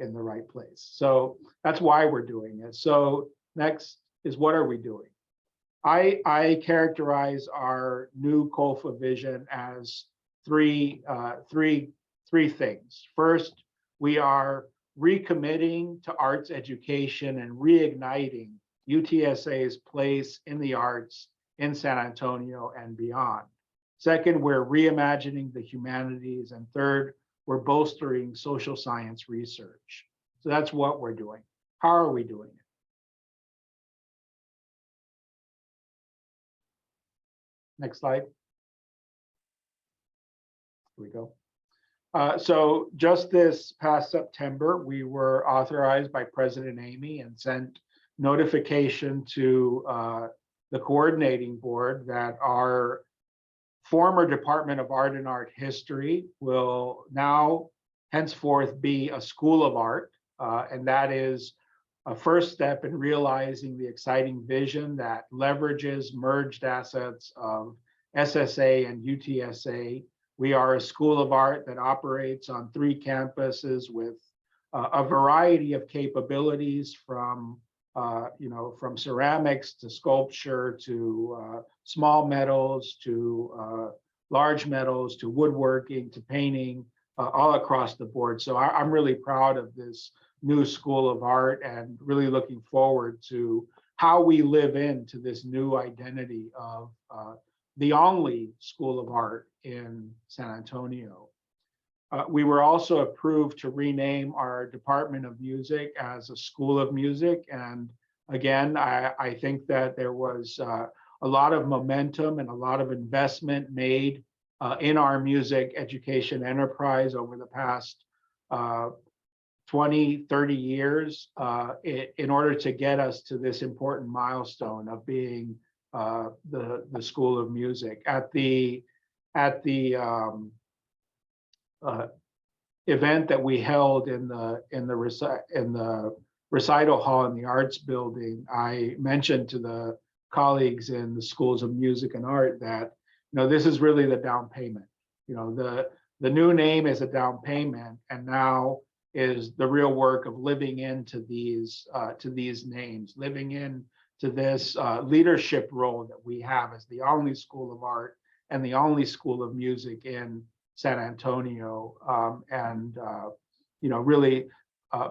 in the right place. So that's why we're doing it. So next is, what are we doing? I characterize our new COLFA vision as three things. First, we are recommitting to arts education and reigniting UTSA's place in the arts in San Antonio and beyond. Second, we're reimagining the humanities. And third, we're bolstering social science research. So that's what we're doing. How are we doing it? Next slide. Here we go. So just this past September, we were authorized by President Amy and sent notification to the coordinating board that our former Department of Art and Art History will now henceforth be a School of Art. And that is a first step in realizing the exciting vision that leverages merged assets of SSA and UTSA. We are a School of Art that operates on 3 campuses with a variety of capabilities from ceramics to sculpture to small metals to large metals to woodworking to painting, all across the board. So I'm really proud of this new School of Art and really looking forward to how we live into this new identity of the only School of Art in San Antonio. We were also approved to rename our Department of Music as a School of Music. And again, I think that there was a lot of momentum and a lot of investment made in our music education enterprise over the past 20, 30 years in order to get us to this important milestone of being the School of Music. At the event that we held in the recital hall in the Arts Building, I mentioned to the colleagues in the schools of music and art that this is really the down payment. The new name is a down payment, and now is the real work of living into these names, living into this leadership role that we have as the only School of Art and the only School of Music in San Antonio, and really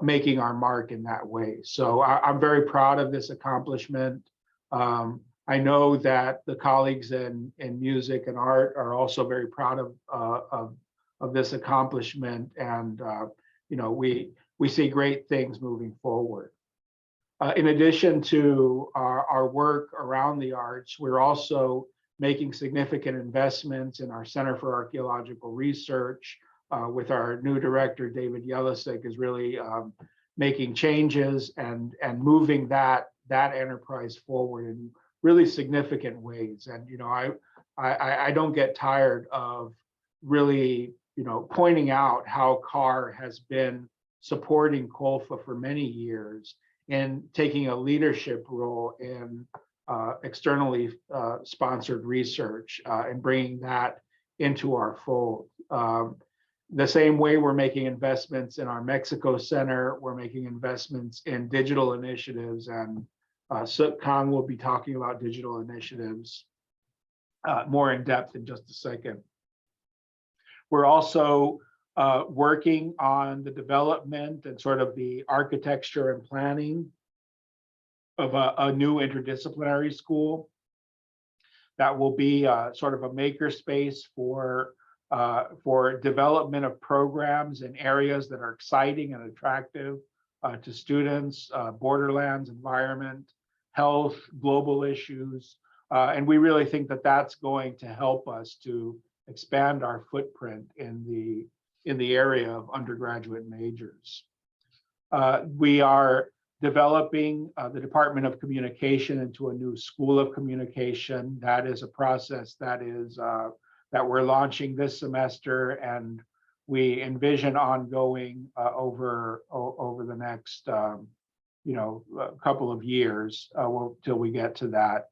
making our mark in that way. So I'm very proud of this accomplishment. I know that the colleagues in music and art are also very proud of this accomplishment, and we see great things moving forward. In addition to our work around the arts, we're also making significant investments in our Center for Archaeological Research with our new director, David Yelisek, is really making changes and moving that enterprise forward in really significant ways. And I don't get tired of really pointing out how CAR has been supporting COLFA for many years in taking a leadership role in externally sponsored research and bringing that into our fold. The same way we're making investments in our Mexico Center, we're making investments in digital initiatives, and Suk Kang will be talking about digital initiatives more in depth in just a second. We're also working on the development and sort of the architecture and planning of a new interdisciplinary school that will be sort of a makerspace for development of programs in areas that are exciting and attractive to students, borderlands, environment, health, global issues. And we really think that that's going to help us to expand our footprint in the area of undergraduate majors. We are developing the Department of Communication into a new School of Communication. That is a process that we're launching this semester, and we envision ongoing over the next couple of years till we get to that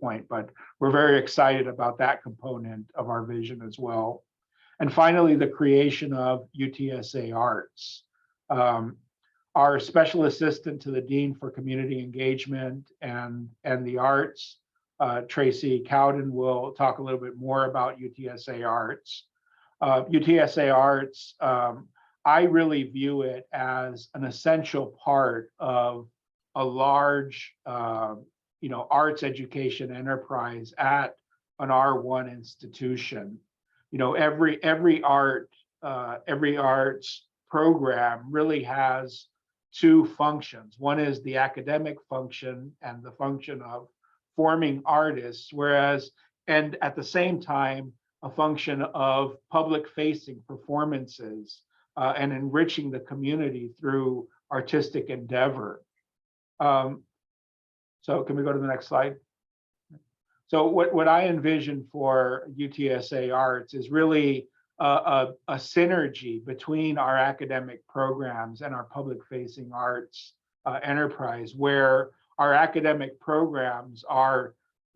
point. But we're very excited about that component of our vision as well. And finally, the creation of UTSA Arts. Our special assistant to the Dean for Community Engagement and the Arts, Tracy Cowden, will talk a little bit more about UTSA Arts. UTSA Arts, I really view it as an essential part of a large, arts education enterprise at an R1 institution. Every arts program really has two functions. One is the academic function and the function of forming artists, and at the same time, a function of public-facing performances and enriching the community through artistic endeavor. So can we go to the next slide? So what I envision for UTSA Arts is really a synergy between our academic programs and our public-facing arts enterprise, where our academic programs are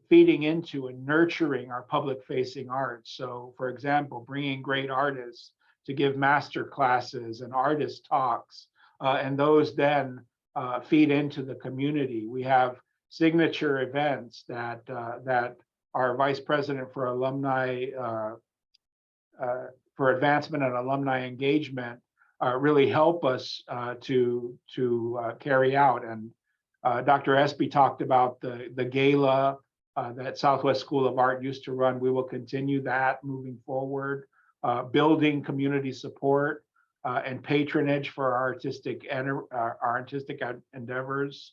feeding into and nurturing our public-facing arts. So, for example, bringing great artists to give master classes and artist talks, and those then feed into the community. We have signature events that our Vice President for Alumni for Advancement and Alumni Engagement really help us to carry out. And Dr. Espy talked about the gala that Southwest School of Art used to run. We will continue that moving forward, building community support and patronage for our artistic endeavors.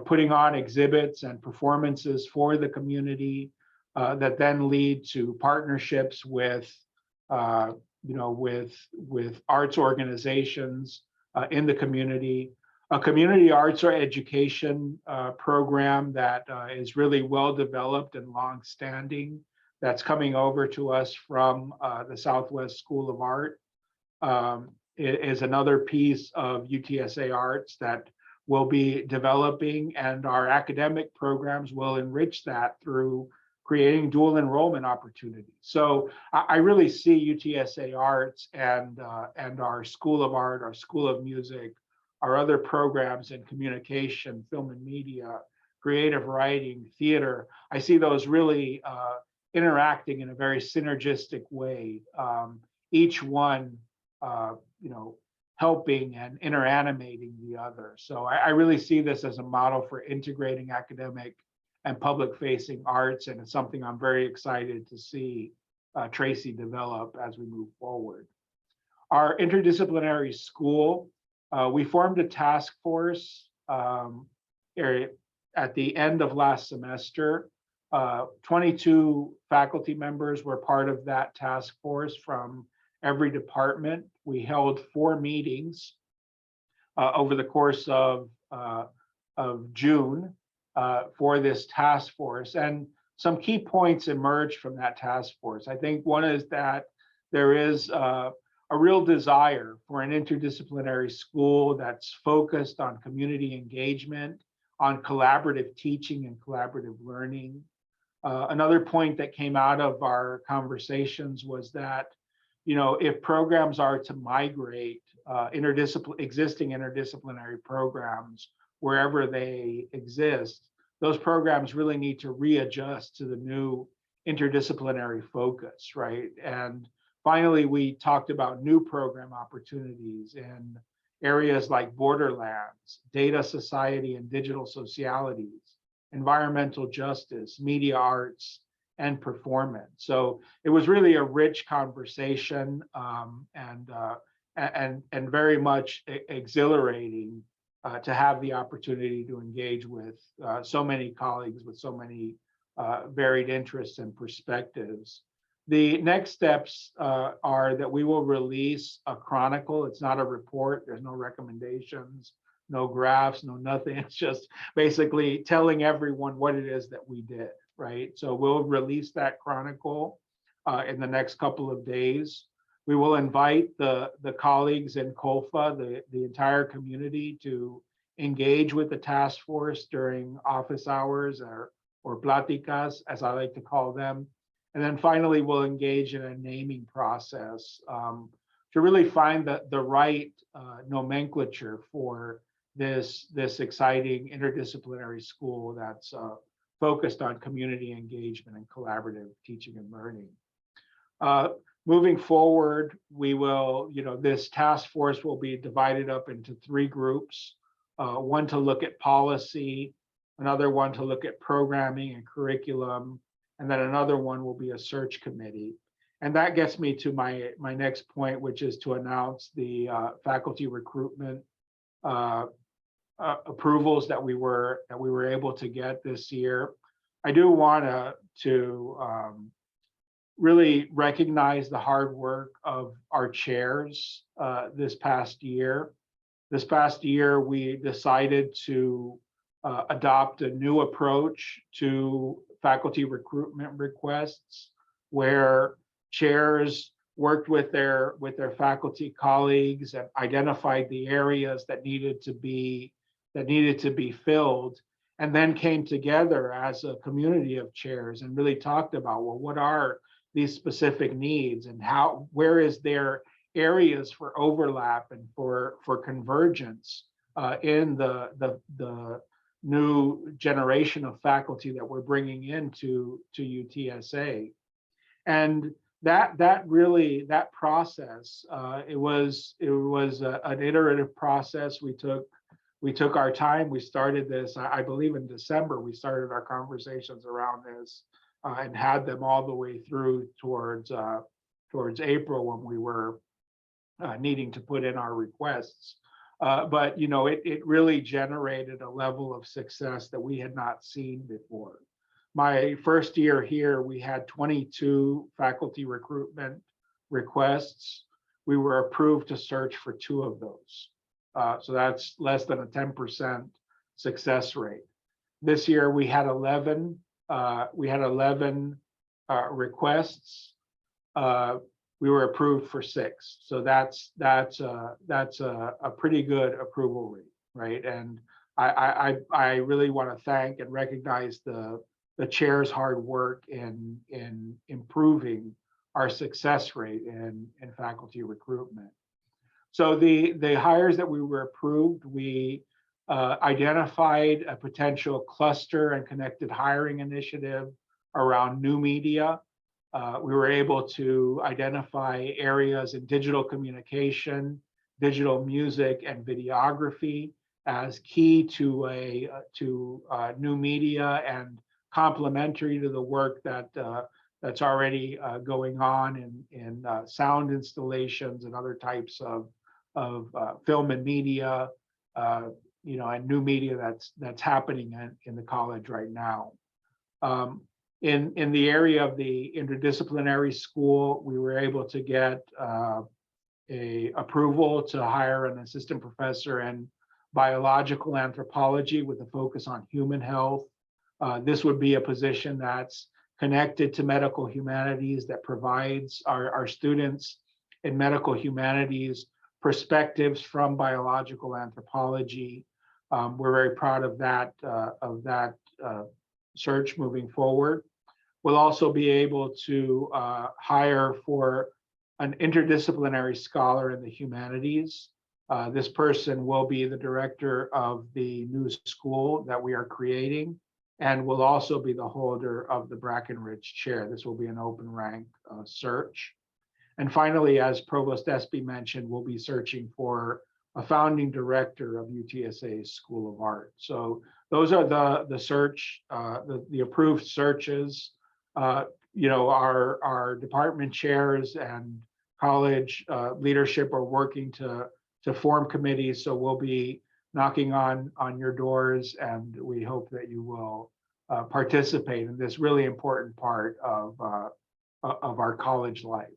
Putting on exhibits and performances for the community that then lead to partnerships with arts organizations in the community. A community arts or education program that is really well developed and long-standing, that's coming over to us from the Southwest School of Art. It is another piece of UTSA Arts that we'll be developing, and our academic programs will enrich that through creating dual enrollment opportunities. So I really see UTSA Arts and our School of Art, our School of Music, our other programs in communication, film and media, creative writing, theater. I see those really interacting in a very synergistic way. Each one, helping and interanimating the other. So I really see this as a model for integrating academic and public-facing arts, and it's something I'm very excited to see Tracy develop as we move forward. Our interdisciplinary school, we formed a task force at the end of last semester. 22 faculty members were part of that task force from every department. We held 4 meetings over the course of June for this task force, and some key points emerged from that task force. I think one is that there is a a real desire for an interdisciplinary school that's focused on community engagement, on collaborative teaching and collaborative learning. Another point that came out of our conversations was that, if programs are to migrate existing interdisciplinary programs wherever they exist, those programs really need to readjust to the new interdisciplinary focus, right? And finally, we talked about new program opportunities in areas like borderlands, data society and digital socialities, environmental justice, media arts, and performance. So it was really a rich conversation, and very much exhilarating to have the opportunity to engage with so many colleagues with so many varied interests and perspectives. The next steps are that we will release a chronicle. It's not a report. There's no recommendations, no graphs, no nothing. It's just basically telling everyone what it is that we did, right? So we'll release that chronicle in the next couple of days. We will invite the colleagues in COLFA, the entire community, to engage with the task force during office hours or pláticas, as I like to call them. And then finally, we'll engage in a naming process to really find the right nomenclature for this exciting interdisciplinary school that's focused on community engagement and collaborative teaching and learning. Moving forward, we will, this task force will be divided up into 3 groups, one to look at policy, another one to look at programming and curriculum, and then another one will be a search committee. And that gets me to my next point, which is to announce the faculty recruitment approvals that we were able to get this year. I do want to really recognize the hard work of our chairs this past year. This past year, we decided to adopt a new approach to faculty recruitment requests, where chairs worked with their faculty colleagues and identified the areas that needed to be filled, and then came together as a community of chairs and really talked about, well, what are these specific needs and where is there areas for overlap and for convergence in the new generation of faculty that we're bringing into UTSA. And that process, it was an iterative process. We took our time. We started this, I believe, in December. We started our conversations around this and had them all the way through towards April, when we were needing to put in our requests. But it really generated a level of success that we had not seen before. My first year here, we had 22 faculty recruitment requests. We were approved to search for 2 of those. So that's less than a 10% success rate. This year we had 11. Requests. We were approved for 6. So that's a pretty good approval rate, right? And I really want to thank and recognize the chair's hard work in improving our success rate in faculty recruitment. So the hires that we were approved, we identified a potential cluster and connected hiring initiative around new media. We were able to identify areas in digital communication, digital music, and videography as key to new media and complementary to the work that's already going on in sound installations and other types of film and media, and new media that's happening in the college right now. In the area of the interdisciplinary school, we were able to get a approval to hire an assistant professor in biological anthropology with a focus on human health. This would be a position that's connected to medical humanities, that provides our students in medical humanities, perspectives from biological anthropology. We're very proud of that search moving forward. We'll also be able to hire for an interdisciplinary scholar in the humanities. This person will be the director of the new school that we are creating, and will also be the holder of the Brackenridge Chair. This will be an open rank search. And finally, as Provost Espy mentioned, we'll be searching for a founding director of UTSA's School of Art. So those are the search, the approved searches. Our department chairs and college leadership are working to form committees. So we'll be knocking on your doors, and we hope that you will participate in this really important part of our college life.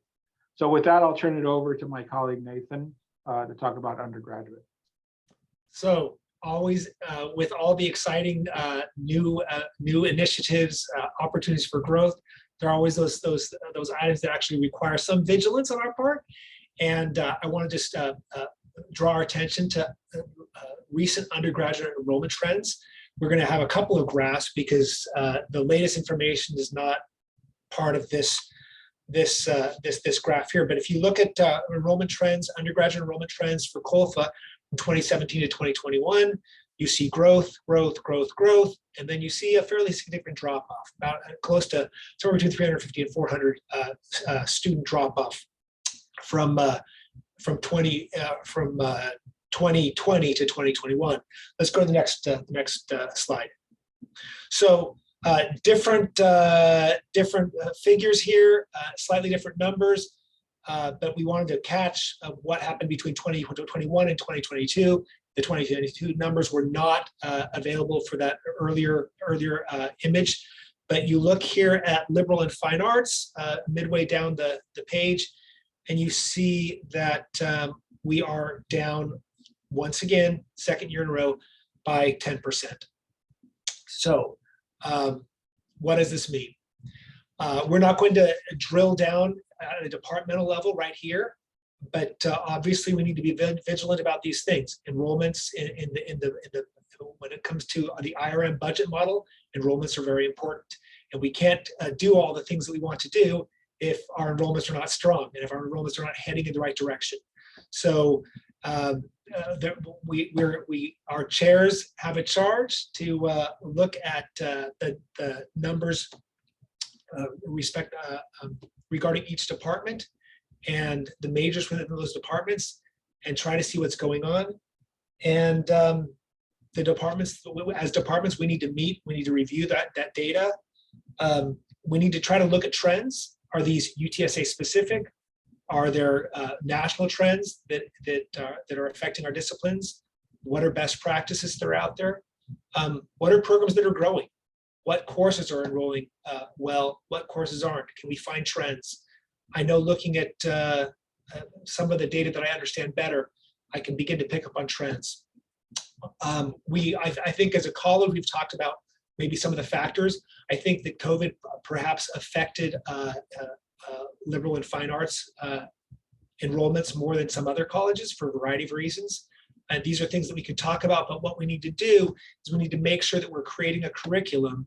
So with that, I'll turn it over to my colleague Nathan to talk about undergraduate. So always with all the exciting new initiatives, opportunities for growth, there are always those items that actually require some vigilance on our part. And I want to just draw our attention to recent undergraduate enrollment trends. We're going to have a couple of graphs because the latest information is not part of this graph here. But if you look at enrollment trends, undergraduate enrollment trends for COLFA from 2017 to 2021, you see growth, and then you see a fairly significant drop off, about close to somewhere between 350 and 400 student drop off from 2020 to 2021. Let's go to the next slide. So different figures here, slightly different numbers, but we wanted to catch what happened between 2021 and 2022. The 2022 numbers were not available for that earlier image, but you look here at liberal and fine arts midway down the page, and you see that we are down once again, second year in a row, by 10%. So what does this mean? We're not going to drill down at a departmental level right here, but obviously we need to be vigilant about these things. Enrollments when it comes to the IRM budget model, enrollments are very important, and we can't do all the things that we want to do if our enrollments are not strong and if our enrollments are not heading in the right direction. So our chairs have a charge to look at the numbers regarding each department and the majors within those departments, and try to see what's going on. And the departments, as departments, we need to meet, we need to review that data. We need to try to look at trends. Are these UTSA specific? Are there national trends that are affecting our disciplines? What are best practices that are out there? What are programs that are growing? What courses are enrolling well? What courses aren't? Can we find trends? I know looking at some of the data that I understand better, I can begin to pick up on trends. I think as a college, we've talked about maybe some of the factors. I think that COVID perhaps affected liberal and fine arts enrollments more than some other colleges for a variety of reasons. And these are things that we can talk about, but what we need to do is we need to make sure that we're creating a curriculum.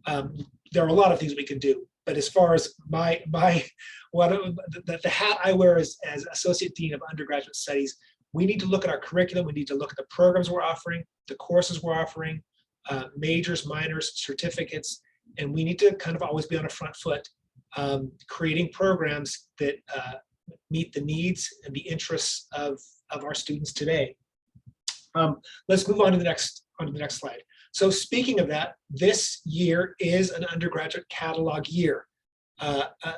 There are a lot of things we can do, but as far as the hat I wear as Associate Dean of Undergraduate Studies, we need to look at our curriculum, we need to look at the programs we're offering, the courses we're offering, majors, minors, certificates, and we need to kind of always be on a front foot, creating programs that meet the needs and the interests of our students today. Let's move on to the next slide. So speaking of that, this year is an undergraduate catalog year.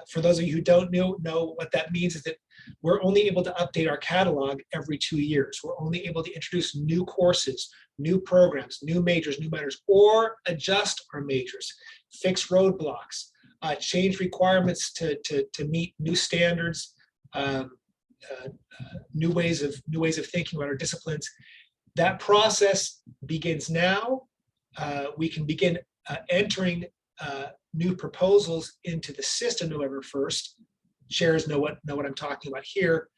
For those of you who don't know what that means is that we're only able to update our catalog every 2 years. We're only able to introduce new courses, new programs, new majors, new minors, or adjust our majors, fix roadblocks, change requirements to meet new standards, new ways of thinking about our disciplines. That process begins now. We can begin entering new proposals into the system November 1st, chairs know what I'm talking about here.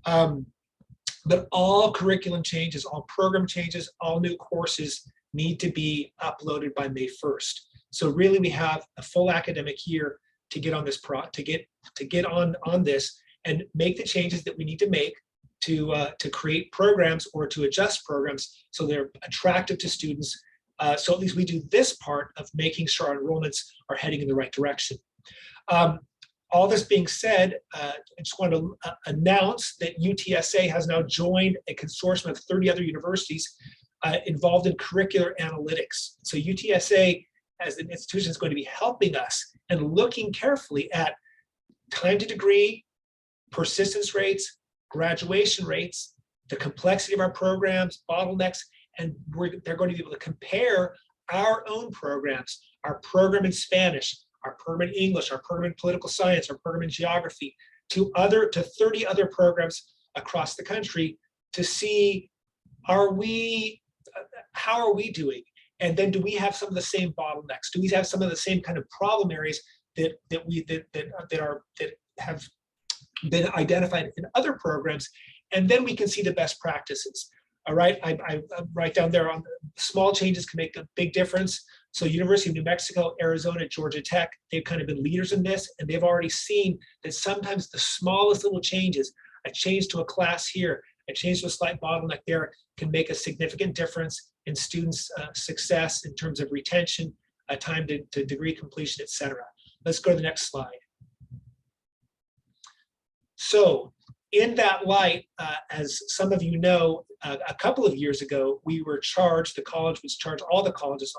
But all curriculum changes, all program changes, all new courses need to be uploaded by May 1st. So really, we have a full academic year to get on this on this and make the changes that we need to make to create programs or to adjust programs so they're attractive to students. So at least we do this part of making sure our enrollments are heading in the right direction. All this being said, I just want to announce that UTSA has now joined a consortium of 30 other universities involved in curricular analytics. So UTSA, as an institution, is going to be helping us and looking carefully at time to degree, persistence rates, graduation rates, the complexity of our programs, bottlenecks, and they're going to be able to compare our own programs, our program in Spanish, our program in English, our program in political science, our program in geography, to 30 other programs across the country to see, how are we doing? And then do we have some of the same bottlenecks? Do we have some of the same kind of problem areas that have been identified in other programs? And then we can see the best practices. All right, I write down there on small changes can make a big difference. So University of New Mexico, Arizona, Georgia Tech, they've kind of been leaders in this, and they've already seen that sometimes the smallest little changes, a change to a class here, a change to a slight bottleneck there, can make a significant difference in students' success in terms of retention, time to degree completion, et cetera. Let's go to the next slide. So in that light, as some of you know, a couple of years ago, we were charged, the college was charged, all the colleges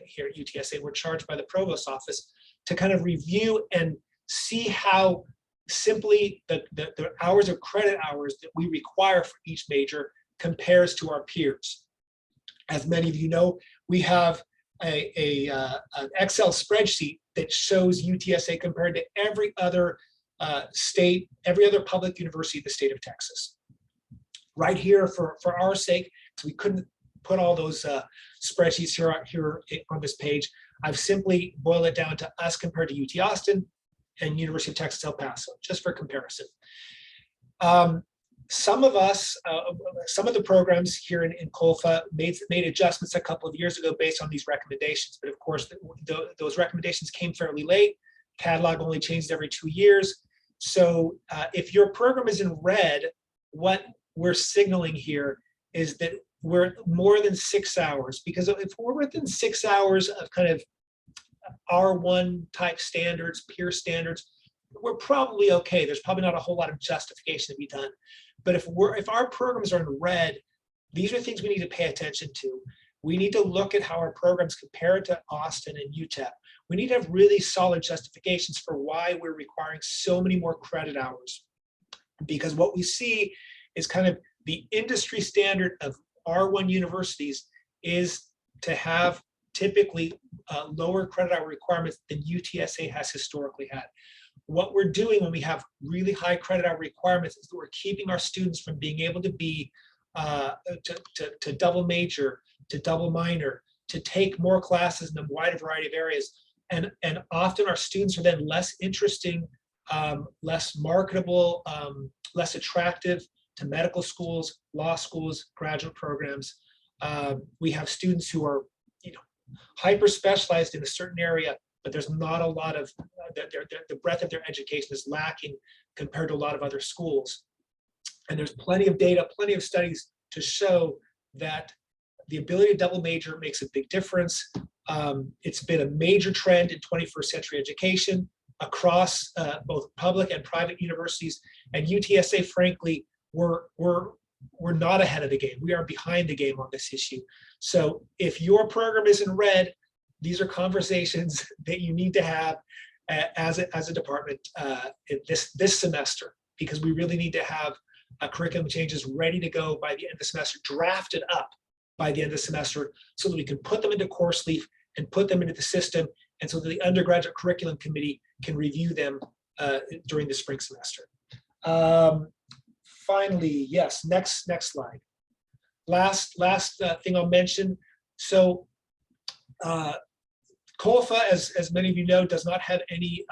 here at UTSA were charged by the provost's office to kind of review and see how simply the hours of credit hours that we require for each major compares to our peers. As many of you know, we have an Excel spreadsheet that shows UTSA compared to every other state, every other public university in the state of Texas. Right here, for our sake, so we couldn't put all those spreadsheets here on this page. I've simply boiled it down to us compared to UT Austin and University of Texas El Paso, just for comparison. Some of the programs here in COLFA made adjustments a couple of years ago based on these recommendations, but of course those recommendations came fairly late. Catalog only changed every 2 years. So if your program is in red, what we're signaling here is that we're more than 6 hours, because if we're within 6 hours of kind of R1 type standards, peer standards, we're probably okay. There's probably not a whole lot of justification to be done. But if our programs are in red, these are things we need to pay attention to. We need to look at how our programs compare to Austin and UTEP. We need to have really solid justifications for why we're requiring so many more credit hours. Because what we see is kind of the industry standard of R1 universities is to have typically lower credit hour requirements than UTSA has historically had. What we're doing when we have really high credit hour requirements is that we're keeping our students from being able to be to double major, to double minor, to take more classes in a wider variety of areas. And often our students are then less interesting, less marketable, less attractive to medical schools, law schools, graduate programs. We have students who are, hyper specialized in a certain area, but there's not a lot of the breadth of their education is lacking compared to a lot of other schools. And there's plenty of data, plenty of studies to show that the ability to double major makes a big difference. It's been a major trend in 21st century education across both public and private universities. And UTSA, frankly, we're not ahead of the game. We are behind the game on this issue. So if your program is in red, these are conversations that you need to have as a department this semester, because we really need to have curriculum changes ready to go by the end of the semester, drafted up by the end of the semester, so that we can put them into course leaf and put them into the system, and so that the undergraduate curriculum committee can review them during the spring semester. Finally, yes, next slide. Last thing I'll mention. So COLFA, as many of you know, does not have any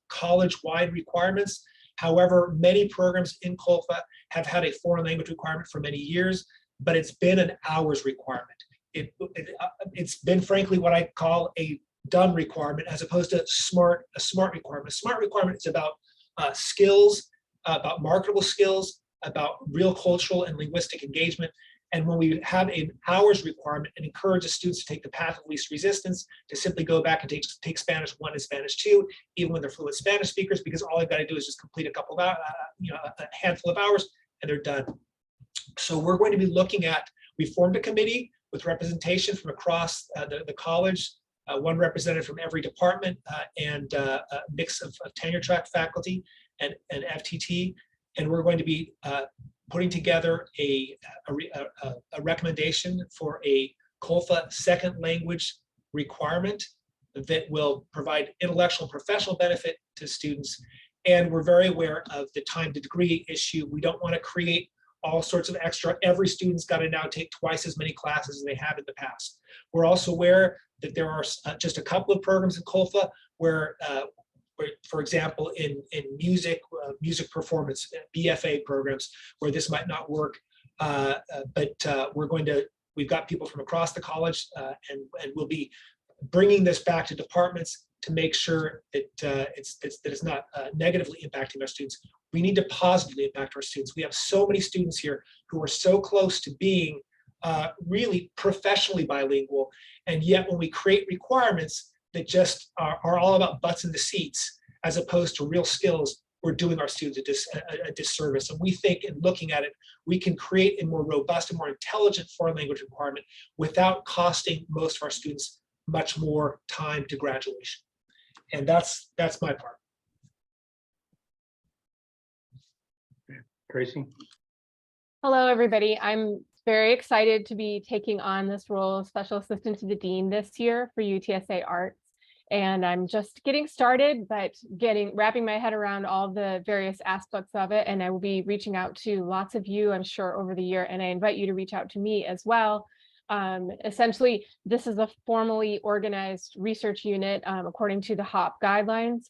college-wide requirements. However, many programs in COLFA have had a foreign language requirement for many years, but it's been an hours requirement. It's been frankly what I call a done requirement as opposed to a smart requirement. A smart requirement is about skills, about marketable skills, about real cultural and linguistic engagement. And when we have an hours requirement, it encourages students to take the path of least resistance, to simply go back and take Spanish 1 and Spanish 2, even when they're fluent Spanish speakers, because all they've got to do is just complete a couple of a handful of hours, and they're done. So we're going to be looking at, we formed a committee with representation from across the college, one representative from every department, and a mix of tenure track faculty and FTT. And we're going to be putting together a recommendation for a COLFA second language requirement that will provide intellectual and professional benefit to students. And we're very aware of the time to degree issue. We don't want to create all sorts of extra. Every student's got to now take twice as many classes as they have in the past. We're also aware that there are just a couple of programs in COLFA where for example, in music performance, BFA programs, where this might not work. But we've got people from across the college, and we'll be bringing this back to departments to make sure that it's not negatively impacting our students. We need to positively impact our students. We have so many students here who are so close to being really professionally bilingual, and yet when we create requirements that just are all about butts in the seats, as opposed to real skills, we're doing our students a disservice. And we think in looking at it, we can create a more robust and more intelligent foreign language requirement without costing most of our students much more time to graduation. And that's my part. Tracy? Hello, everybody. I'm very excited to be taking on this role of Special Assistant to the Dean this year for UTSA Arts. And I'm just getting started, but wrapping my head around all the various aspects of it. And I will be reaching out to lots of you, I'm sure, over the year. And I invite you to reach out to me as well. Essentially, this is a formally organized research unit according to the HOP guidelines.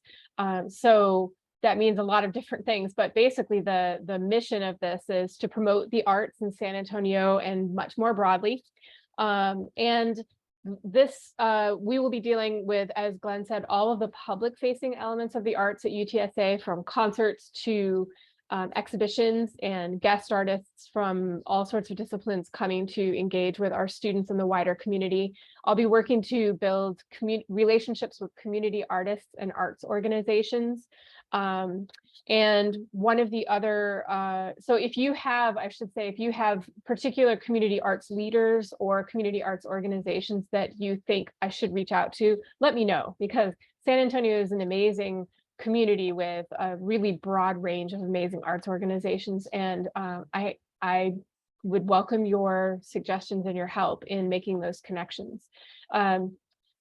So that means a lot of different things, but basically the mission of this is to promote the arts in San Antonio and much more broadly. And this, we will be dealing with, as Glenn said, all of the public facing elements of the arts at UTSA, from concerts to exhibitions and guest artists from all sorts of disciplines coming to engage with our students in the wider community. I'll be working to build relationships with community artists and arts organizations. And one of the other, so if you have, I should say, if you have particular community arts leaders or community arts organizations that you think I should reach out to, let me know, because San Antonio is an amazing community with a really broad range of amazing arts organizations. And I would welcome your suggestions and your help in making those connections.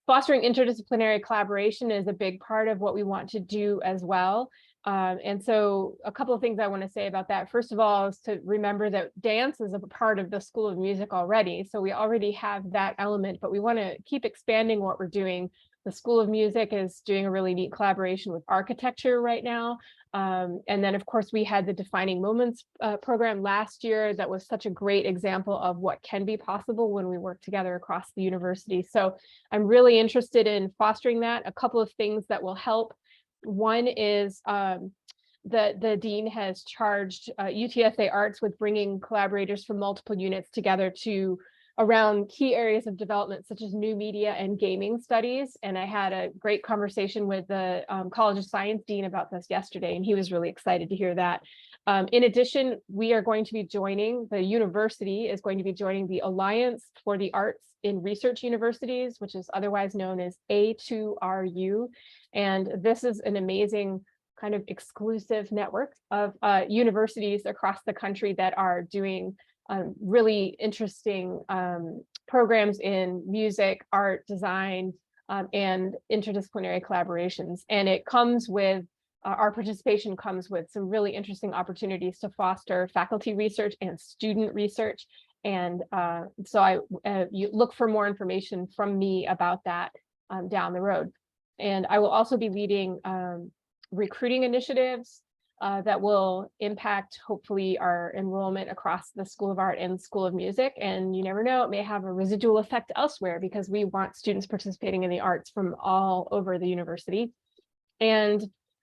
Fostering interdisciplinary collaboration is a big part of what we want to do as well. And so a couple of things I want to say about that. First of all, is to remember that dance is a part of the School of Music already. So we already have that element, but we want to keep expanding what we're doing. The School of Music is doing a really neat collaboration with architecture right now. And then, of course, we had the Defining Moments program last year that was such a great example of what can be possible when we work together across the university. So I'm really interested in fostering that. A couple of things that will help. One is the dean has charged UTSA Arts with bringing collaborators from multiple units together to around key areas of development, such as new media and gaming studies. And I had a great conversation with the College of Science dean about this yesterday, and he was really excited to hear that. In addition, we are going to be joining, the university is going to be joining the Alliance for the Arts in Research Universities, which is otherwise known as A2RU. And this is an amazing kind of exclusive network of universities across the country that are doing really interesting programs in music, art, design, and interdisciplinary collaborations. And it comes with, our participation comes with some really interesting opportunities to foster faculty research and student research. And so you look for more information from me about that down the road. And I will also be leading recruiting initiatives that will impact hopefully our enrollment across the School of Art and School of Music. And you never know, it may have a residual effect elsewhere because we want students participating in the arts from all over the university. And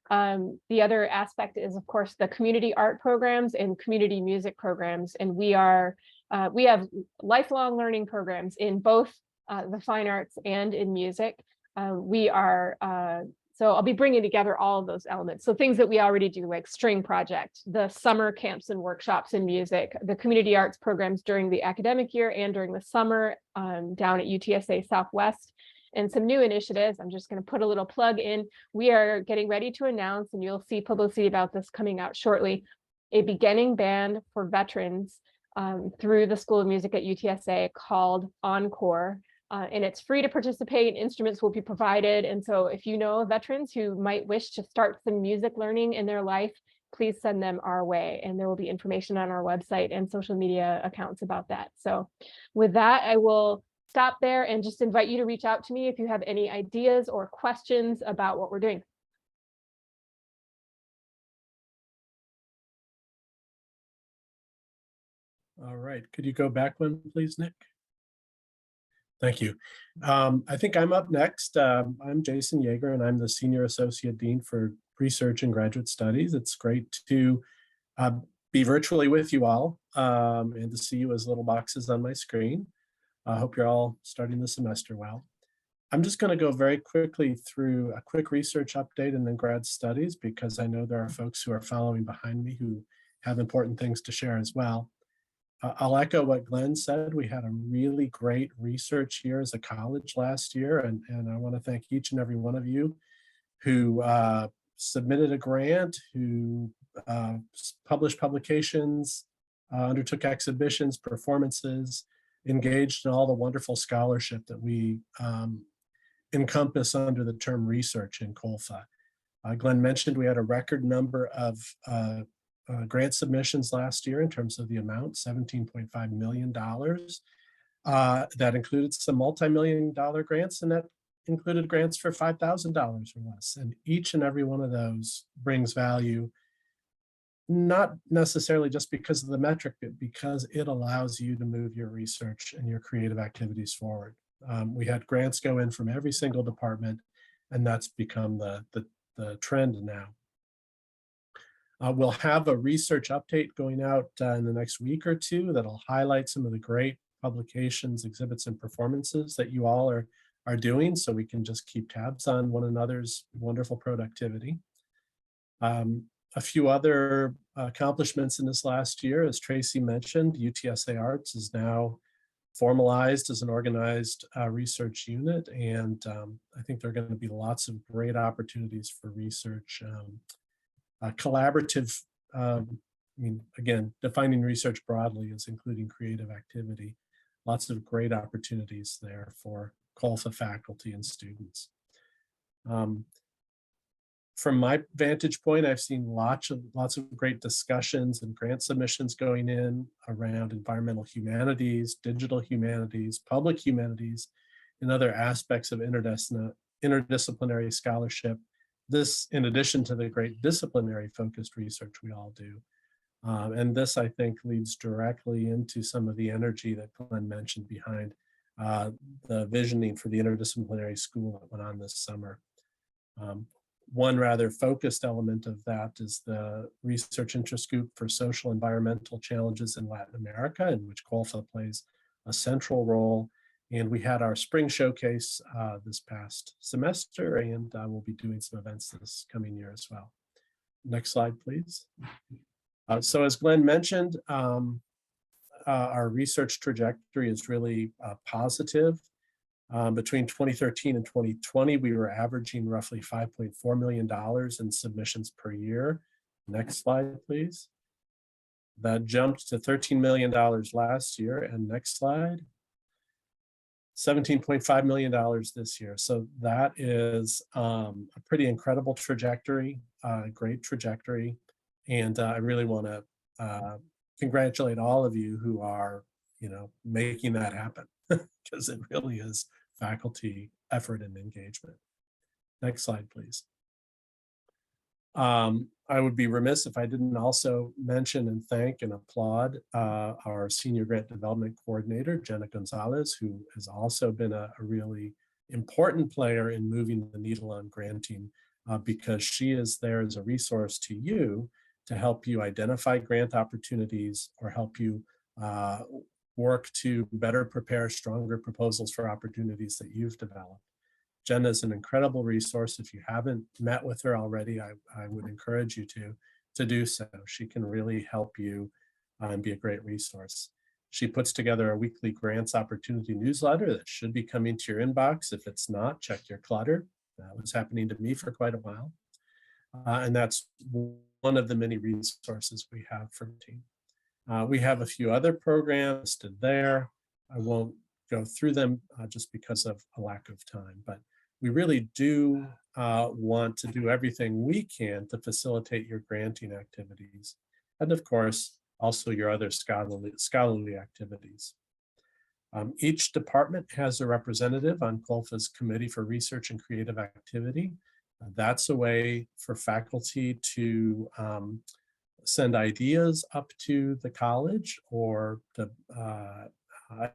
the other aspect is, of course, the community art programs and community music programs. And we have lifelong learning programs in both the fine arts and in music. So I'll be bringing together all of those elements. So things that we already do, like string project, the summer camps and workshops in music, the community arts programs during the academic year and during the summer down at UTSA Southwest, and some new initiatives. I'm just going to put a little plug in. We are getting ready to announce, and you'll see publicity about this coming out shortly, a beginning band for veterans through the School of Music at UTSA called Encore. And it's free to participate. Instruments will be provided. And so if you know veterans who might wish to start some music learning in their life, please send them our way. And there will be information on our website and social media accounts about that. So with that, I will stop there and just invite you to reach out to me if you have any ideas or questions about what we're doing. All right, could you go back one, please, Nick? Thank you. I think I'm up next. I'm Jason Yeager, and I'm the Senior Associate Dean for Research and Graduate Studies. It's great to be virtually with you all and to see you as little boxes on my screen. I hope you're all starting the semester well. I'm just going to go very quickly through a quick research update and then grad studies, because I know there are folks who are following behind me who have important things to share as well. I'll echo what Glenn said. We had a really great research year as a college last year, and I want to thank each and every one of you who submitted a grant, who published publications, undertook exhibitions, performances, engaged in all the wonderful scholarship that we encompass under the term research in COLFA. Glenn mentioned we had a record number of grant submissions last year in terms of the amount, $17.5 million. That included some multi-million-dollar grants, and that included grants for $5,000 or less. And each and every one of those brings value, not necessarily just because of the metric, but because it allows you to move your research and your creative activities forward. We had grants go in from every single department, and that's become the trend now. We'll have a research update going out in the next week or two that'll highlight some of the great publications, exhibits, and performances that you all are doing, so we can just keep tabs on one another's wonderful productivity. A few other accomplishments in this last year, as Tracy mentioned, UTSA Arts is now formalized as an organized research unit, and I think there are going to be lots of great opportunities for research. Collaborative, I mean, again, defining research broadly is including creative activity. Lots of great opportunities there for COLFA faculty and students. From my vantage point, I've seen lots of great discussions and grant submissions going in around environmental humanities, digital humanities, public humanities, and other aspects of interdisciplinary scholarship. This, in addition to the great disciplinary focused research we all do. And this, I think, leads directly into some of the energy that Glenn mentioned behind the visioning for the interdisciplinary school that went on this summer. One rather focused element of that is the research interest group for social environmental challenges in Latin America, in which COLFA plays a central role. And we had our spring showcase this past semester, and we'll be doing some events this coming year as well. Next slide, please. So as Glenn mentioned, our research trajectory is really positive. Between 2013 and 2020, we were averaging roughly $5.4 million in submissions per year. Next slide, please. That jumped to $13 million last year. And next slide. $17.5 million this year. So that is a pretty incredible trajectory, great trajectory. And I really want to congratulate all of you who are, making that happen, because it really is faculty effort and engagement. Next slide, please. I would be remiss if I didn't also mention and thank and applaud our Senior Grant Development Coordinator, Jenna Gonzalez, who has also been a really important player in moving the needle on granting, because she is there as a resource to you to help you identify grant opportunities or help you work to better prepare stronger proposals for opportunities that you've developed. Jenna is an incredible resource. If you haven't met with her already, I would encourage you to do so. She can really help you and be a great resource. She puts together a weekly grants opportunity newsletter that should be coming to your inbox. If it's not, check your clutter. That was happening to me for quite a while. And that's one of the many resources we have for the team. We have a few other programs listed there. I won't go through them just because of a lack of time, but we really do want to do everything we can to facilitate your granting activities. And of course, also your other scholarly activities. Each department has a representative on COLFA's Committee for Research and Creative Activity. That's a way for faculty to send ideas up to the college or to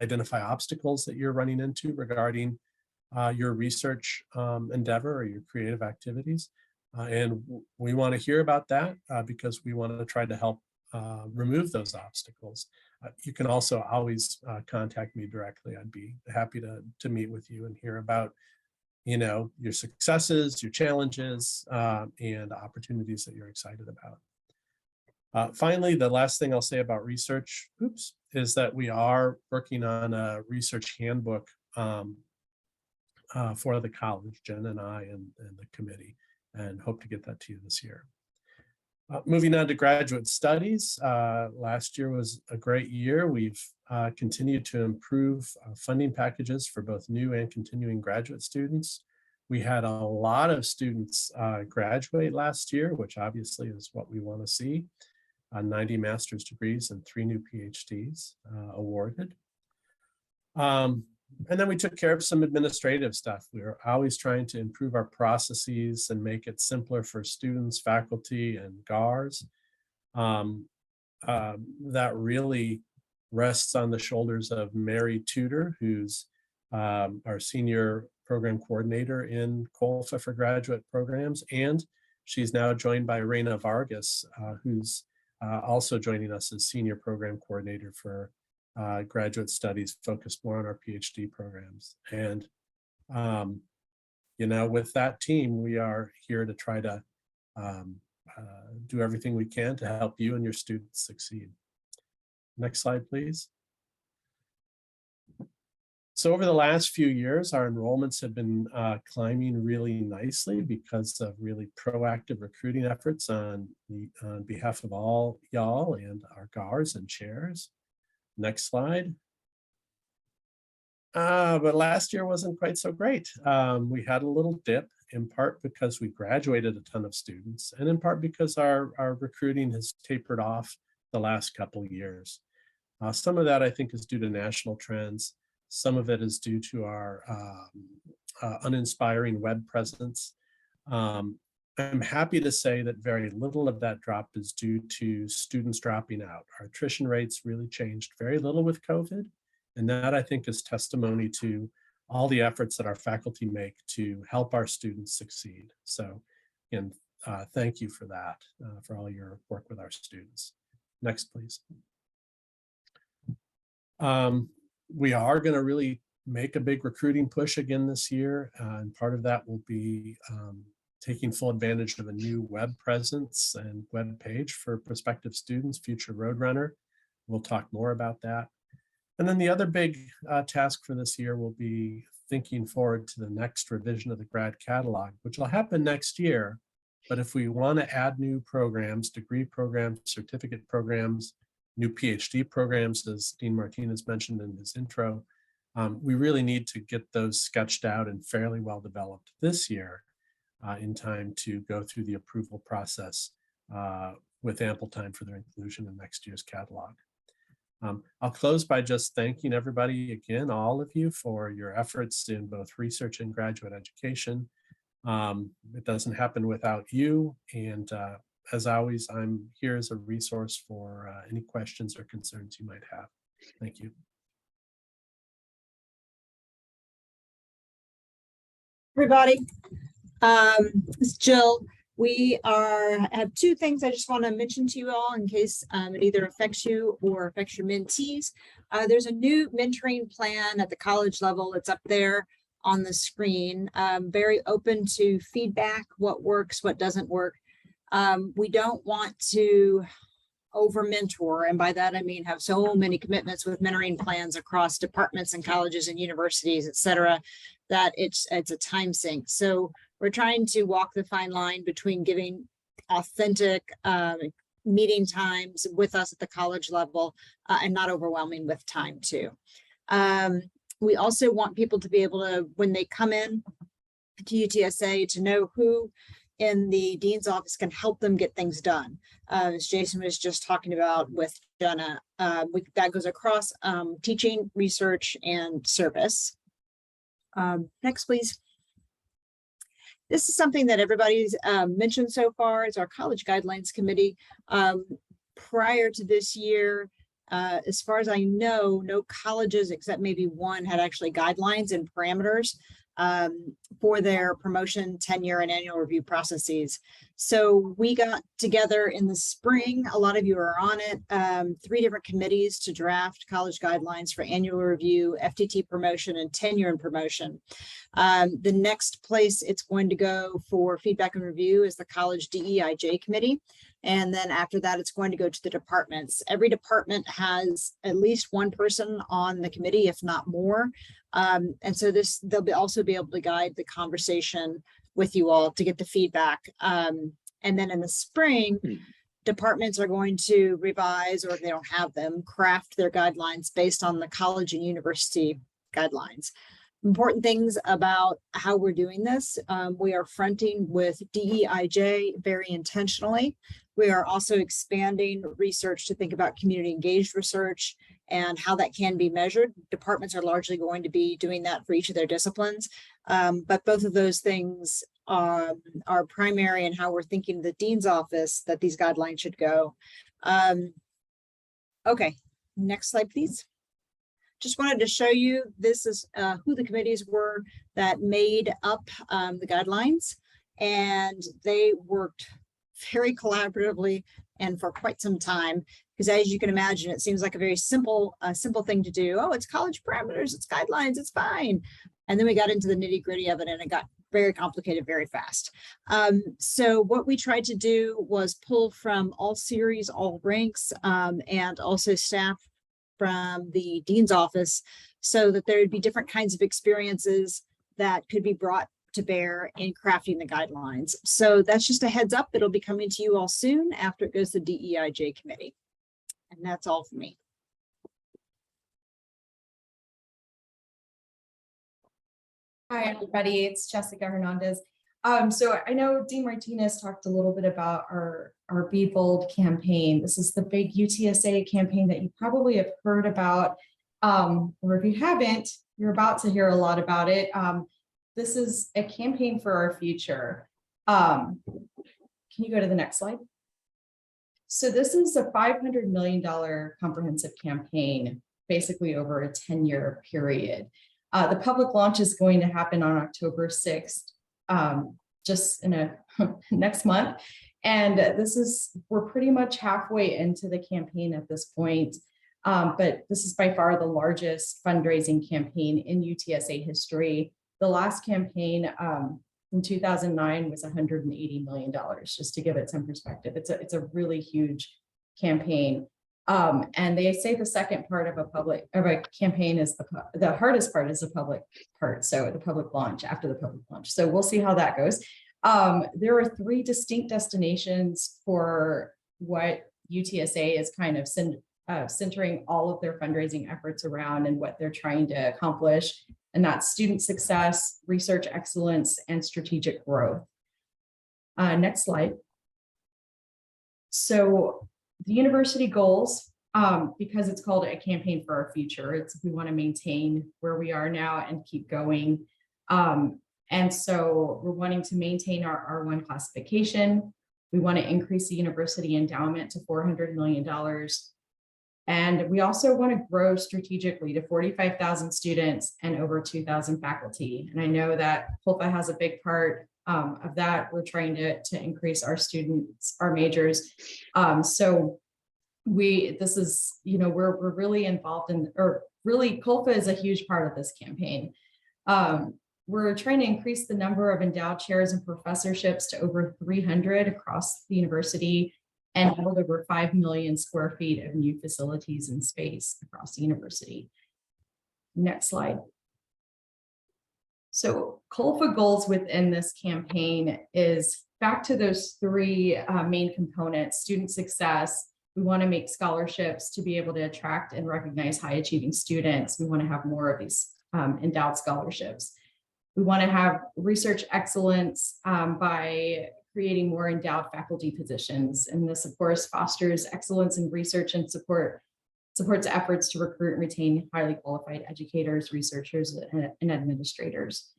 identify obstacles that you're running into regarding your research endeavor or your creative activities. And we want to hear about that because we want to try to help remove those obstacles. You can also always contact me directly. I'd be happy to meet with you and hear about, you know, your successes, your challenges, and opportunities that you're excited about. Finally, the last thing I'll say about research, is that we are working on a research handbook for the college, Jen and I and the committee, and hope to get that to you this year. Moving on to graduate studies, last year was a great year. We've continued to improve funding packages for both new and continuing graduate students. We had a lot of students graduate last year, which obviously is what we want to see. 90 master's degrees and 3 new PhDs awarded. And then we took care of some administrative stuff. We were always trying to improve our processes and make it simpler for students, faculty, and GARs. That really rests on the shoulders of Mary Tudor, who's our senior program coordinator in COLFA for graduate programs. And she's now joined by Reina Vargas, who's also joining us as senior program coordinator for graduate studies focused more on our PhD programs. And, you know, with that team, we are here to try to do everything we can to help you and your students succeed. Next slide, please. So over the last few years, our enrollments have been climbing really nicely because of really proactive recruiting efforts on behalf of all y'all and our GARs and chairs. Next slide. But last year wasn't quite so great. We had a little dip, in part because we graduated a ton of students, and in part because our recruiting has tapered off the last couple of years. Some of that I think is due to national trends. Some of it is due to our uninspiring web presence. I'm happy to say that very little of that drop is due to students dropping out. Our attrition rates really changed very little with COVID. And that I think is testimony to all the efforts that our faculty make to help our students succeed. So again, thank you for that, for all your work with our students. Next, please. We are going to really make a big recruiting push again this year. And part of that will be taking full advantage of a new web presence and web page for prospective students, future Roadrunner. We'll talk more about that. And then the other big task for this year will be thinking forward to the next revision of the grad catalog, which will happen next year. But if we want to add new programs, degree programs, certificate programs, new PhD programs, as Dean Martinez mentioned in his intro, we really need to get those sketched out and fairly well developed this year in time to go through the approval process with ample time for their inclusion in next year's catalog. I'll close by just thanking everybody again, all of you, for your efforts in both research and graduate education. It doesn't happen without you. And as always, I'm here as a resource for any questions or concerns you might have. Thank you. Everybody. This is Jill. We have two things I just want to mention to you all in case it either affects you or affects your mentees. There's a new mentoring plan at the college level. It's up there on the screen. Very open to feedback, what works, what doesn't work. We don't want to over mentor, and by that I mean have so many commitments with mentoring plans across departments and colleges and universities, et cetera, that it's a time sink. So we're trying to walk the fine line between giving authentic meeting times with us at the college level and not overwhelming with time too. We also want people to be able to, when they come in to UTSA, to know who in the dean's office can help them get things done. As Jason was just talking about with Jenna, that goes across teaching, research, and service. Next, please. This is something that everybody's mentioned so far. It's our College Guidelines Committee. Prior to this year, as far as I know, no colleges except maybe one had actually guidelines and parameters for their promotion, tenure, and annual review processes. So we got together in the spring, a lot of you are on it, 3 different committees to draft college guidelines for annual review, FTT promotion, and tenure and promotion. The next place it's going to go for feedback and review is the College DEIJ committee. And then after that, it's going to go to the departments. Every department has at least one person on the committee, if not more. And so they'll also be able to guide the conversation with you all to get the feedback. And then in the spring, departments are going to revise, or if they don't have them, craft their guidelines based on the college and university guidelines. Important things about how we're doing this. We are fronting with DEIJ very intentionally. We are also expanding research to think about community engaged research and how that can be measured. Departments are largely going to be doing that for each of their disciplines. But both of those things are primary in how we're thinking the dean's office that these guidelines should go. Okay, next slide, please. Just wanted to show you, this is who the committees were that made up the guidelines, and they worked very collaboratively and for quite some time, because as you can imagine, it seems like a very simple thing to do. Oh, it's college parameters, it's guidelines, it's fine. And then we got into the nitty gritty of it, and it got very complicated very fast. So what we tried to do was pull from all series, all ranks, and also staff from the dean's office, so that there would be different kinds of experiences that could be brought to bear in crafting the guidelines. So that's just a heads up. It'll be coming to you all soon after it goes to the DEIJ committee. And that's all for me. Hi, everybody. It's Jessica Hernandez. So I know Dean Martinez talked a little bit about our Be Bold campaign. This is the big UTSA campaign that you probably have heard about, or if you haven't, you're about to hear a lot about it. This is a campaign for our future. Can you go to the next slide? So this is a $500 million comprehensive campaign, basically over a 10-year period. The public launch is going to happen on October 6th, just in next month. And we're pretty much halfway into the campaign at this point. But this is by far the largest fundraising campaign in UTSA history. The last campaign in 2009 was $180 million, just to give it some perspective. It's a really huge campaign. And they say the second part of a campaign is the hardest part is the public part. So the public launch, after the public launch. So we'll see how that goes. There are 3 distinct destinations for what UTSA is kind of centering all of their fundraising efforts around and what they're trying to accomplish. And that's student success, research excellence, and strategic growth. Next slide. So the university goals, because it's called a campaign for our future, we want to maintain where we are now and keep going. And so we're wanting to maintain our R1 classification. We want to increase the university endowment to $400 million. And we also want to grow strategically to 45,000 students and over 2,000 faculty. And I know that COLFA has a big part of that. We're trying to increase our students, our majors. So this is, we're really involved in, or really COLFA is a huge part of this campaign. We're trying to increase the number of endowed chairs and professorships to over 300 across the university and build over 5 million square feet of new facilities and space across the university. Next slide. So COLFA goals within this campaign is back to those three main components: student success. We want to make scholarships to be able to attract and recognize high achieving students. We want to have more of these endowed scholarships. We want to have research excellence by creating more endowed faculty positions. And this, of course, fosters excellence in research and supports efforts to recruit and retain highly qualified educators, researchers, and administrators.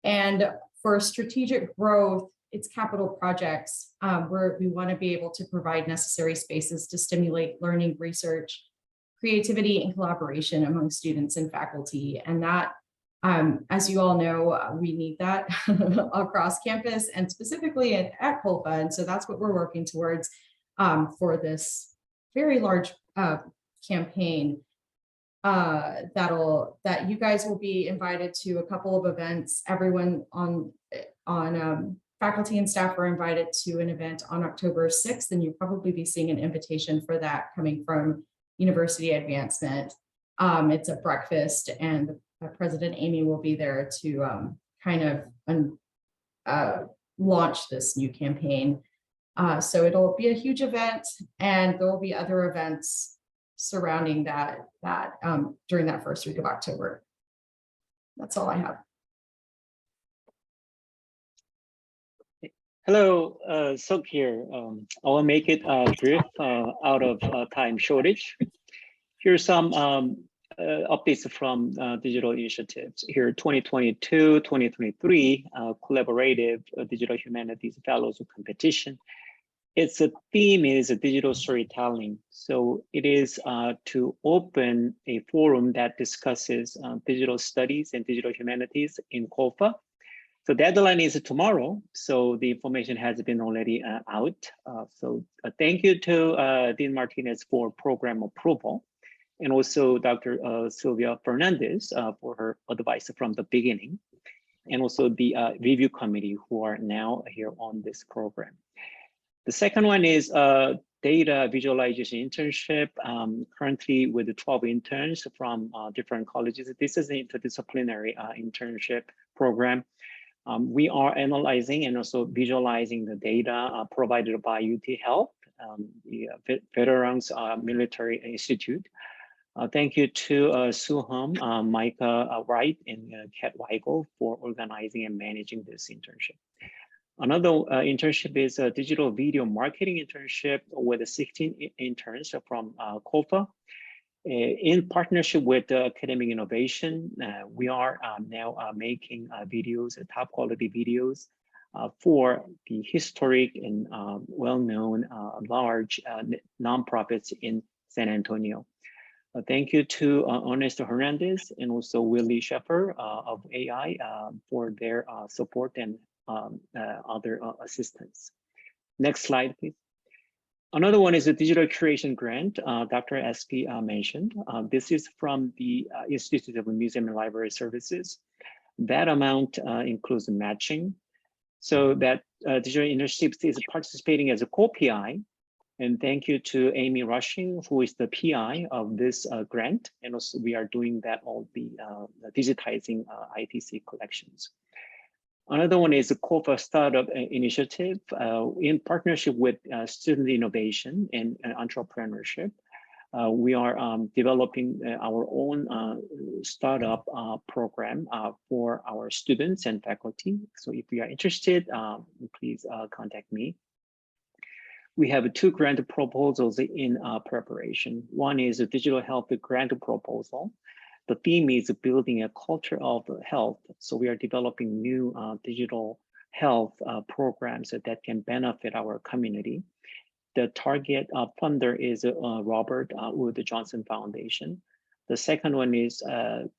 And for strategic growth, it's capital projects where we want to be able to provide necessary spaces to stimulate learning, research, creativity, and collaboration among students and faculty. And that, as you all know, we need that across campus and specifically at COLFA. And so that's what we're working towards for this very large campaign that you guys will be invited to a couple of events. Everyone on faculty and staff are invited to an event on October 6th, and you'll probably be seeing an invitation for that coming from University Advancement. It's a breakfast, and President Amy will be there to kind of launch this new campaign. So it'll be a huge event, and there will be other events surrounding that during that first week of October. That's all I have. Hello, Sok here. I will make it brief out of time shortage. Here's some updates from digital initiatives. Here, 2022, 2023 collaborative digital humanities fellows competition. Its theme is digital storytelling. So it is to open a forum that discusses digital studies and digital humanities in COLFA. So deadline is tomorrow, so the information has been already out. So thank you to Dean Martinez for program approval, and also Dr. Sylvia Fernandez for her advice from the beginning, and also the review committee who are now here on this program. The second one is data visualization internship, currently with 12 interns from different colleges. This is an interdisciplinary internship program. We are analyzing and also visualizing the data provided by UT Health, the Veterans Military Institute. Thank you to Suham, Micah Wright, and Kat Weigel for organizing and managing this internship. Another internship is a digital video marketing internship with 16 interns from COLFA. In partnership with Academic Innovation, we are now making videos, top quality videos for the historic and well-known large nonprofits in San Antonio. Thank you to Ernesto Hernandez and also Willie Sheffer of AI for their support and other assistance. Next slide, please. Another one is a digital curation grant Dr. Esky mentioned. This is from the Institute of Museum and Library Services. That amount includes matching. So that digital initiative is participating as a co-PI. And thank you to Amy Rushing, who is the PI of this grant. And also we are doing that all the digitizing ITC collections. Another one is a COLFA Startup Initiative in partnership with Student Innovation and Entrepreneurship. We are developing our own startup program for our students and faculty. So if you are interested, please contact me. We have 2 grant proposals in preparation. One is a digital health grant proposal. The theme is building a culture of health. So we are developing new digital health programs that can benefit our community. The target funder is Robert Wood Johnson Foundation. The second one is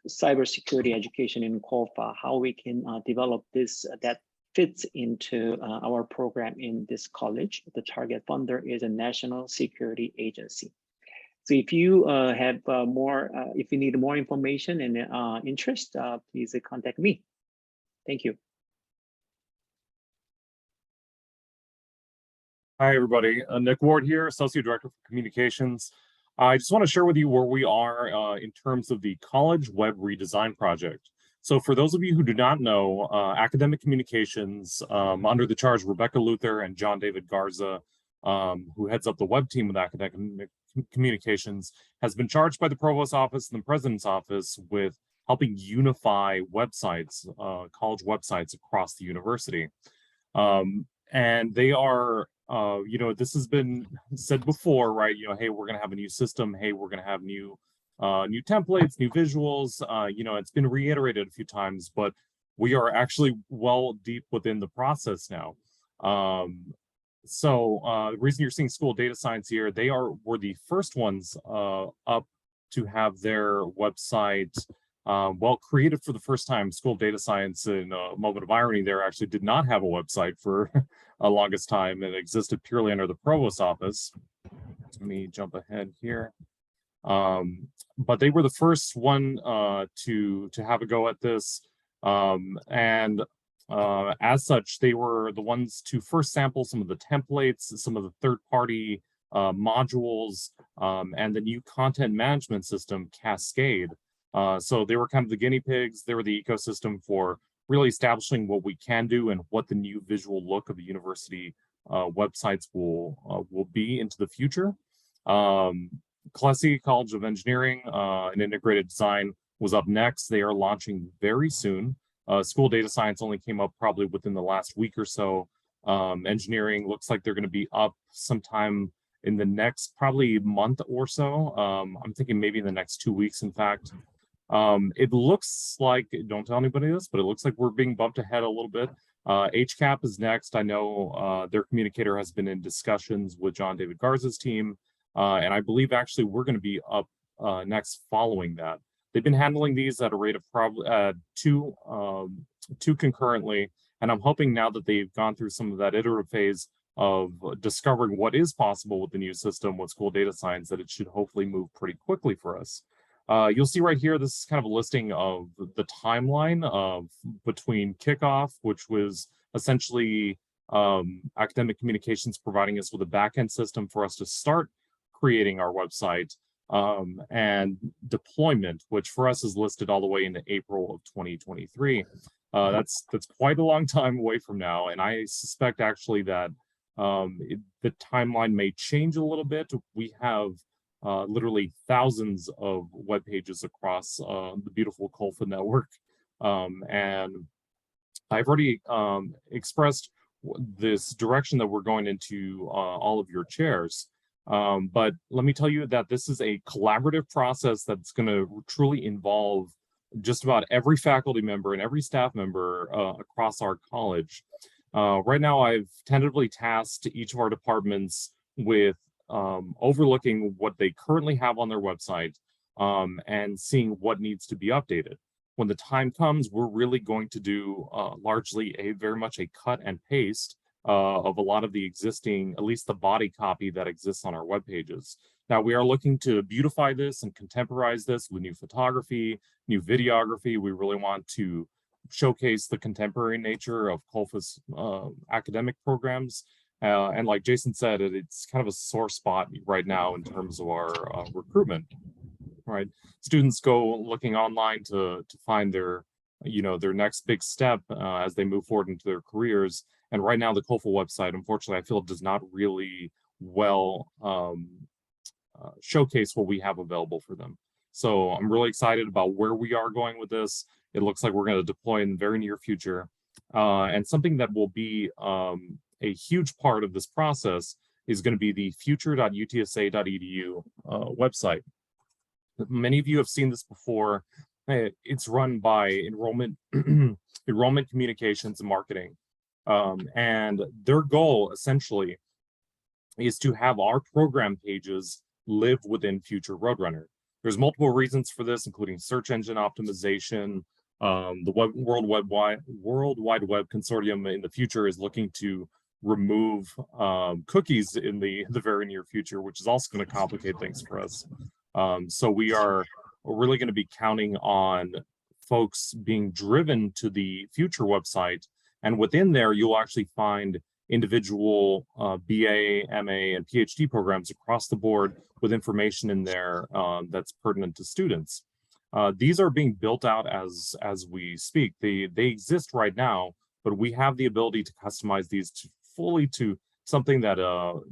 cybersecurity education in COLFA, how we can develop this that fits into our program in this college. The target funder is a National Security Agency. So if you have if you need more information and interest, please contact me. Thank you. Hi, everybody. Nick Ward here, Associate Director for Communications. I just want to share with you where we are in terms of the College Web Redesign Project. So for those of you who do not know, Academic Communications, under the charge of Rebecca Luther and John David Garza, who heads up the web team with Academic Communications, has been charged by the Provost's Office and the President's Office with helping unify websites, college websites across the university. And they are, you know, this has been said before, right? You know, hey, we're going to have a new system. Hey, we're going to have new templates, new visuals. You know, it's been reiterated a few times, but we are actually well deep within the process now. The reason you're seeing School Data Science here, they were the first ones up to have their website well created for the first time. School Data Science, in a moment of irony, there actually did not have a website for a longest time. It existed purely under the Provost's Office. Let me jump ahead here. But they were the first one to have a go at this. As such, they were the ones to first sample some of the templates, some of the third-party modules, and the new content management system, Cascade. So they were kind of the guinea pigs. They were the ecosystem for really establishing what we can do and what the new visual look of the university websites will be into the future. CLESI, College of Engineering and Integrated Design, was up next. They are launching very soon. School Data Science only came up probably within the last week or so. Engineering looks like they're going to be up sometime in the next probably month or so. I'm thinking maybe in the next 2 weeks, in fact. It looks like, don't tell anybody this, but it looks like we're being bumped ahead a little bit. HCAP is next. I know their communicator has been in discussions with John David Garza's team, and I believe actually we're going to be up next following that. They've been handling these at a rate of probably two concurrently, and I'm hoping now that they've gone through some of that iterative phase of discovering what is possible with the new system with School Data Science, that it should hopefully move pretty quickly for us. You'll see right here, this is kind of a listing of the timeline of between kickoff, which was essentially Academic Communications providing us with a backend system for us to start creating our website, and deployment, which for us is listed all the way into April of 2023. That's quite a long time away from now, and I suspect actually that the timeline may change a little bit. We have literally thousands of web pages across the beautiful COLFA network, and I've already expressed this direction that we're going into all of your chairs. But let me tell you that this is a collaborative process that's going to truly involve just about every faculty member and every staff member across our college. Right now, I've tentatively tasked each of our departments with overlooking what they currently have on their website and seeing what needs to be updated. When the time comes, we're really going to do largely very much a cut and paste of a lot of the existing, at least the body copy that exists on our web pages. Now, we are looking to beautify this and contemporize this with new photography, new videography. We really want to showcase the contemporary nature of COLFA's academic programs. And like Jason said, it's kind of a sore spot right now in terms of our recruitment, right? Students go looking online to find their, their next big step as they move forward into their careers. And right now, the COLFA website, unfortunately, I feel does not really well showcase what we have available for them. So I'm really excited about where we are going with this. It looks like we're going to deploy in the very near future. And something that will be a huge part of this process is going to be the future.utsa.edu website. Many of you have seen this before. It's run by enrollment, enrollment communications and marketing. And their goal essentially is to have our program pages live within future Roadrunner. There's multiple reasons for this, including search engine optimization. The World Wide Web Consortium in the future is looking to remove cookies in the very near future, which is also going to complicate things for us. So we're really going to be counting on folks being driven to the future website, and within there you'll actually find individual BA, MA, and PhD programs across the board with information in there that's pertinent to students. These are being built out as we speak. They exist right now, but we have the ability to customize these fully to something that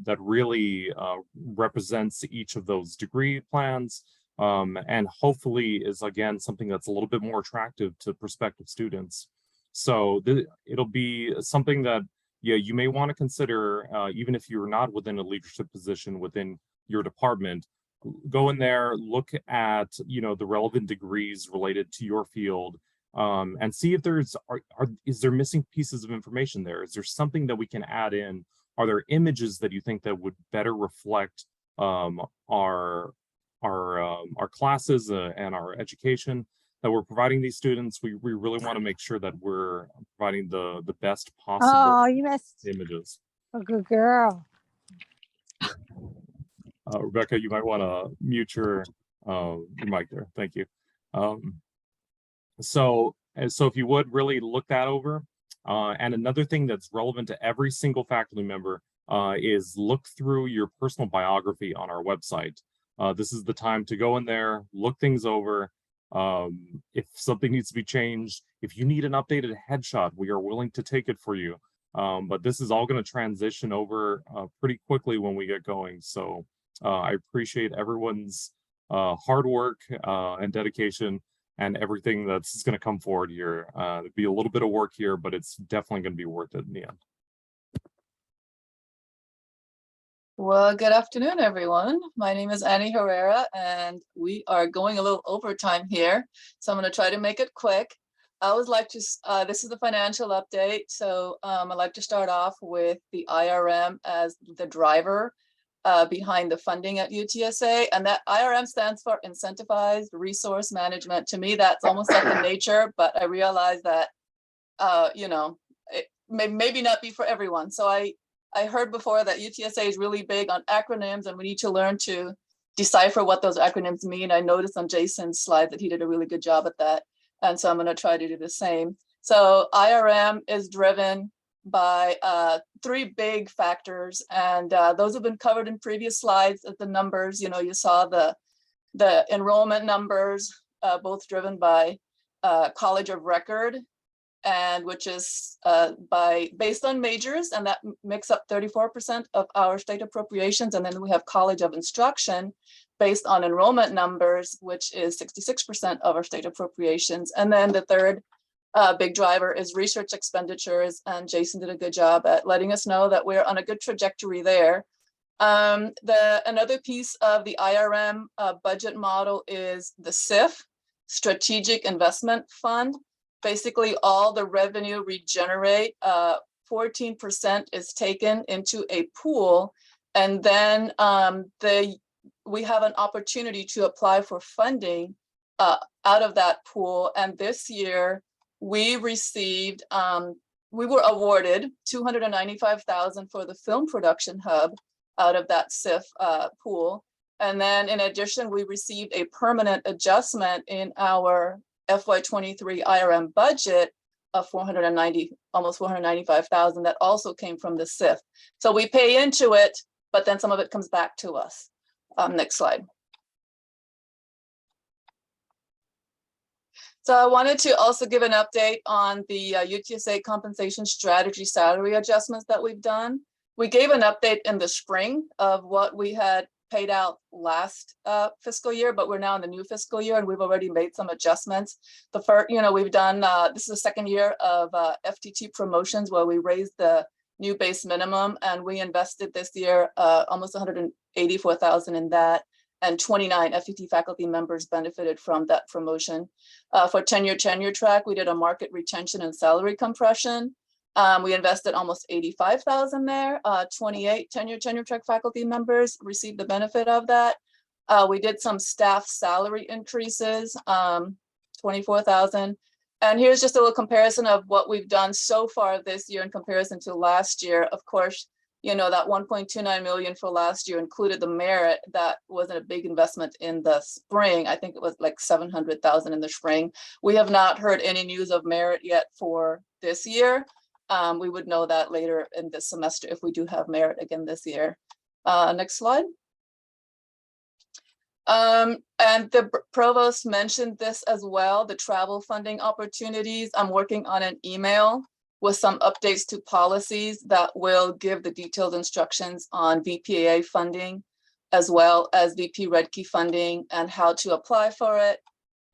that really represents each of those degree plans, and hopefully is again something that's a little bit more attractive to prospective students. So it'll be something that, yeah, you may want to consider, even if you're not within a leadership position within your department. Go in there, look at, you know, the relevant degrees related to your field, and see if is there missing pieces of information there? Is there something that we can add in? Are there images that you think that would better reflect our classes and our education that we're providing these students? We really want to make sure that we're providing the best possible you missed images. a good girl. Rebecca, you might want to mute your mic there. Thank you. So if you would really look that over. And another thing that's relevant to every single faculty member is look through your personal biography on our website. This is the time to go in there, look things over. If something needs to be changed, if you need an updated headshot, we are willing to take it for you. But this is all going to transition over pretty quickly when we get going. So I appreciate everyone's hard work and dedication and everything that's going to come forward here. It'll be a little bit of work here, but it's definitely going to be worth it in the end. Well, good afternoon, everyone. My name is Annie Herrera, and we are going a little overtime here, so I'm going to try to make it quick. I always like to, this is the financial update, so I'd like to start off with the IRM as the driver behind the funding at UTSA, and that IRM stands for Incentivized Resource Management. To me, that's almost second nature, but I realize that, you know, it may maybe not be for everyone. So I heard before that UTSA is really big on acronyms, and we need to learn to decipher what those acronyms mean. I noticed on Jason's slide that he did a really good job at that, and so I'm going to try to do the same. So IRM is driven by three big factors, and those have been covered in previous slides. At the numbers, you know, you saw the enrollment numbers, both driven by College of Record, and which is based on majors, and that makes up 34% of our state appropriations. And then we have College of Instruction based on enrollment numbers, which is 66% of our state appropriations. And then the third big driver is research expenditures, and Jason did a good job at letting us know that we're on a good trajectory there. Another piece of the IRM budget model is the SIF, Strategic Investment Fund. Basically, all the revenue we generate, 14% is taken into a pool, and then we have an opportunity to apply for funding out of that pool. And this year, we received, we were awarded $295,000 for the film production hub out of that SIF pool. And then in addition, we received a permanent adjustment in our FY23 IRM budget of almost $495,000 that also came from the SIF. So we pay into it, but then some of it comes back to us. Next slide. So I wanted to also give an update on the UTSA compensation strategy salary adjustments that we've done. We gave an update in the spring of what we had paid out last fiscal year, but we're now in the new fiscal year, and we've already made some adjustments. The first, you know, we've done, this is the second year of FTT promotions where we raised the new base minimum, and we invested this year almost $184,000 in that. and 29 FET faculty members benefited from that promotion. For tenure track, we did a market retention and salary compression. We invested almost 85,000 there. 28 tenure track faculty members received the benefit of that. We did some staff salary increases, 24,000. And here's just a little comparison of what we've done so far this year in comparison to last year. Of course, you know, that 1.29 million for last year included the merit. That wasn't a big investment in the spring. I think it was like 700,000 in the spring. We have not heard any news of merit yet for this year. We would know that later in this semester if we do have merit again this year. Next slide. And the provost mentioned this as well, the travel funding opportunities. I'm working on an email with some updates to policies that will give the detailed instructions on VPAA funding, as well as VP Redkey funding and how to apply for it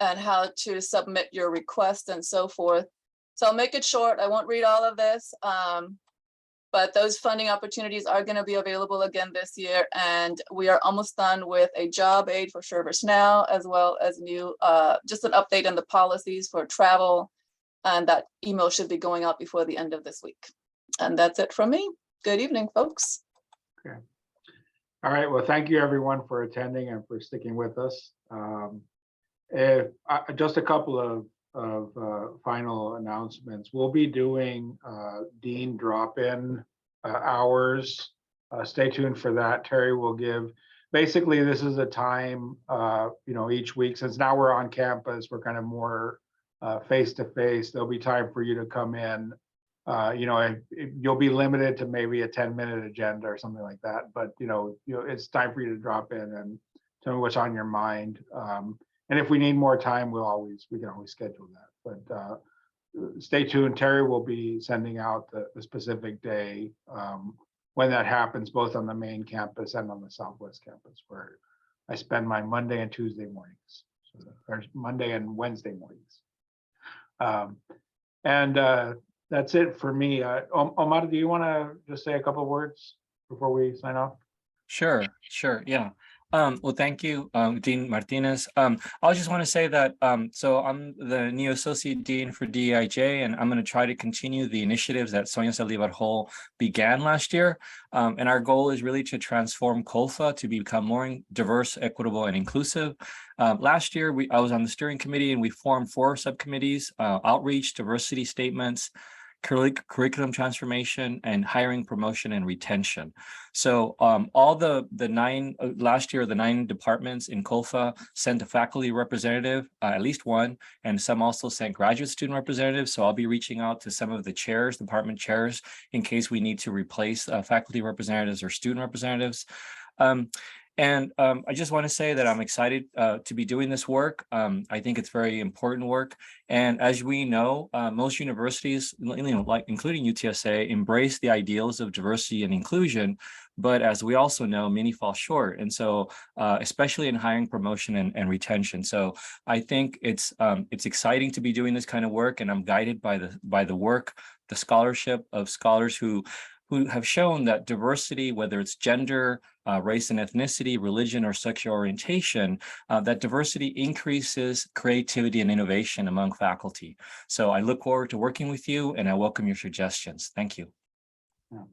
and how to submit your request and so forth. So I'll make it short. I won't read all of this. But those funding opportunities are going to be available again this year. And we are almost done with a job aid for ServiceNow, as well as new, just an update on the policies for travel. And that email should be going out before the end of this week. And that's it from me. Good evening, folks. Okay. All right. Well, thank you everyone for attending and for sticking with us. Just a couple of final announcements. We'll be doing Dean drop-in hours. Stay tuned for that. Terry will give, basically this is a time, you know, each week, since now we're on campus, we're kind of more face-to-face. There'll be time for you to come in. You know, you'll be limited to maybe a 10-minute agenda or something like that, but you know, it's time for you to drop in and tell me what's on your mind. And if we need more time, we can always schedule that. But stay tuned. Terry will be sending out the specific day when that happens, both on the main campus and on the Southwest campus, where I spend my Monday and Tuesday mornings. So there's Monday and Wednesday mornings. That's it for me. Omar, do you want to just say a couple of words before we sign off? Sure, yeah. Well, thank you, Dean Martinez. I just want to say that, so I'm the new Associate Dean for DEIJ, and I'm going to try to continue the initiatives that Sonia Salivar-Hall began last year. And our goal is really to transform COLFA to become more diverse, equitable, and inclusive. Last year, I was on the steering committee and we formed 4 subcommittees: outreach, diversity statements, curriculum transformation, and hiring, promotion, and retention. So all the 9 last year, the 9 departments in COLFA sent a faculty representative, at least one, and some also sent graduate student representatives. So I'll be reaching out to some of the chairs, department chairs, in case we need to replace faculty representatives or student representatives. I just want to say that I'm excited to be doing this work. I think it's very important work. And as we know, most universities, like including UTSA, embrace the ideals of diversity and inclusion. But as we also know, many fall short. And so especially in hiring, promotion, and retention. So I think it's exciting to be doing this kind of work. And I'm guided by the work, the scholarship of scholars who have shown that diversity, whether it's gender, race and ethnicity, religion, or sexual orientation, that diversity increases creativity and innovation among faculty. So I look forward to working with you, and I welcome your suggestions. Thank you. Yeah.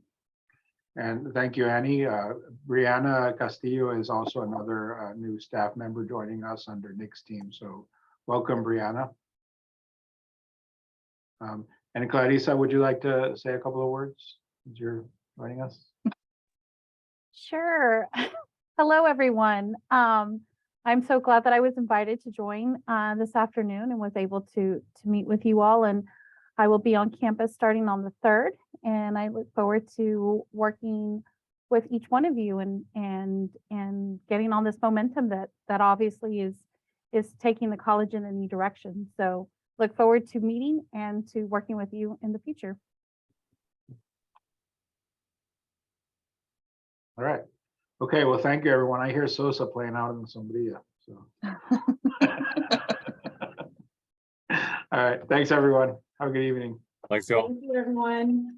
And thank you, Annie. Brianna Castillo is also another new staff member joining us under Nick's team. So welcome, Brianna. And Clarissa, would you like to say a couple of words as you're joining us? Sure. Hello, everyone. I'm so glad that I was invited to join this afternoon and was able to meet with you all. And I will be on campus starting on the 3rd, and I look forward to working with each one of you and getting on this momentum that obviously is taking the college in a new direction. So look forward to meeting and to working with you in the future. All right. Okay. Well, thank you, everyone. I hear Sosa playing out in the Sombria. So. All right. Thanks, everyone. Have a good evening. Thanks, y'all. Thank you, everyone.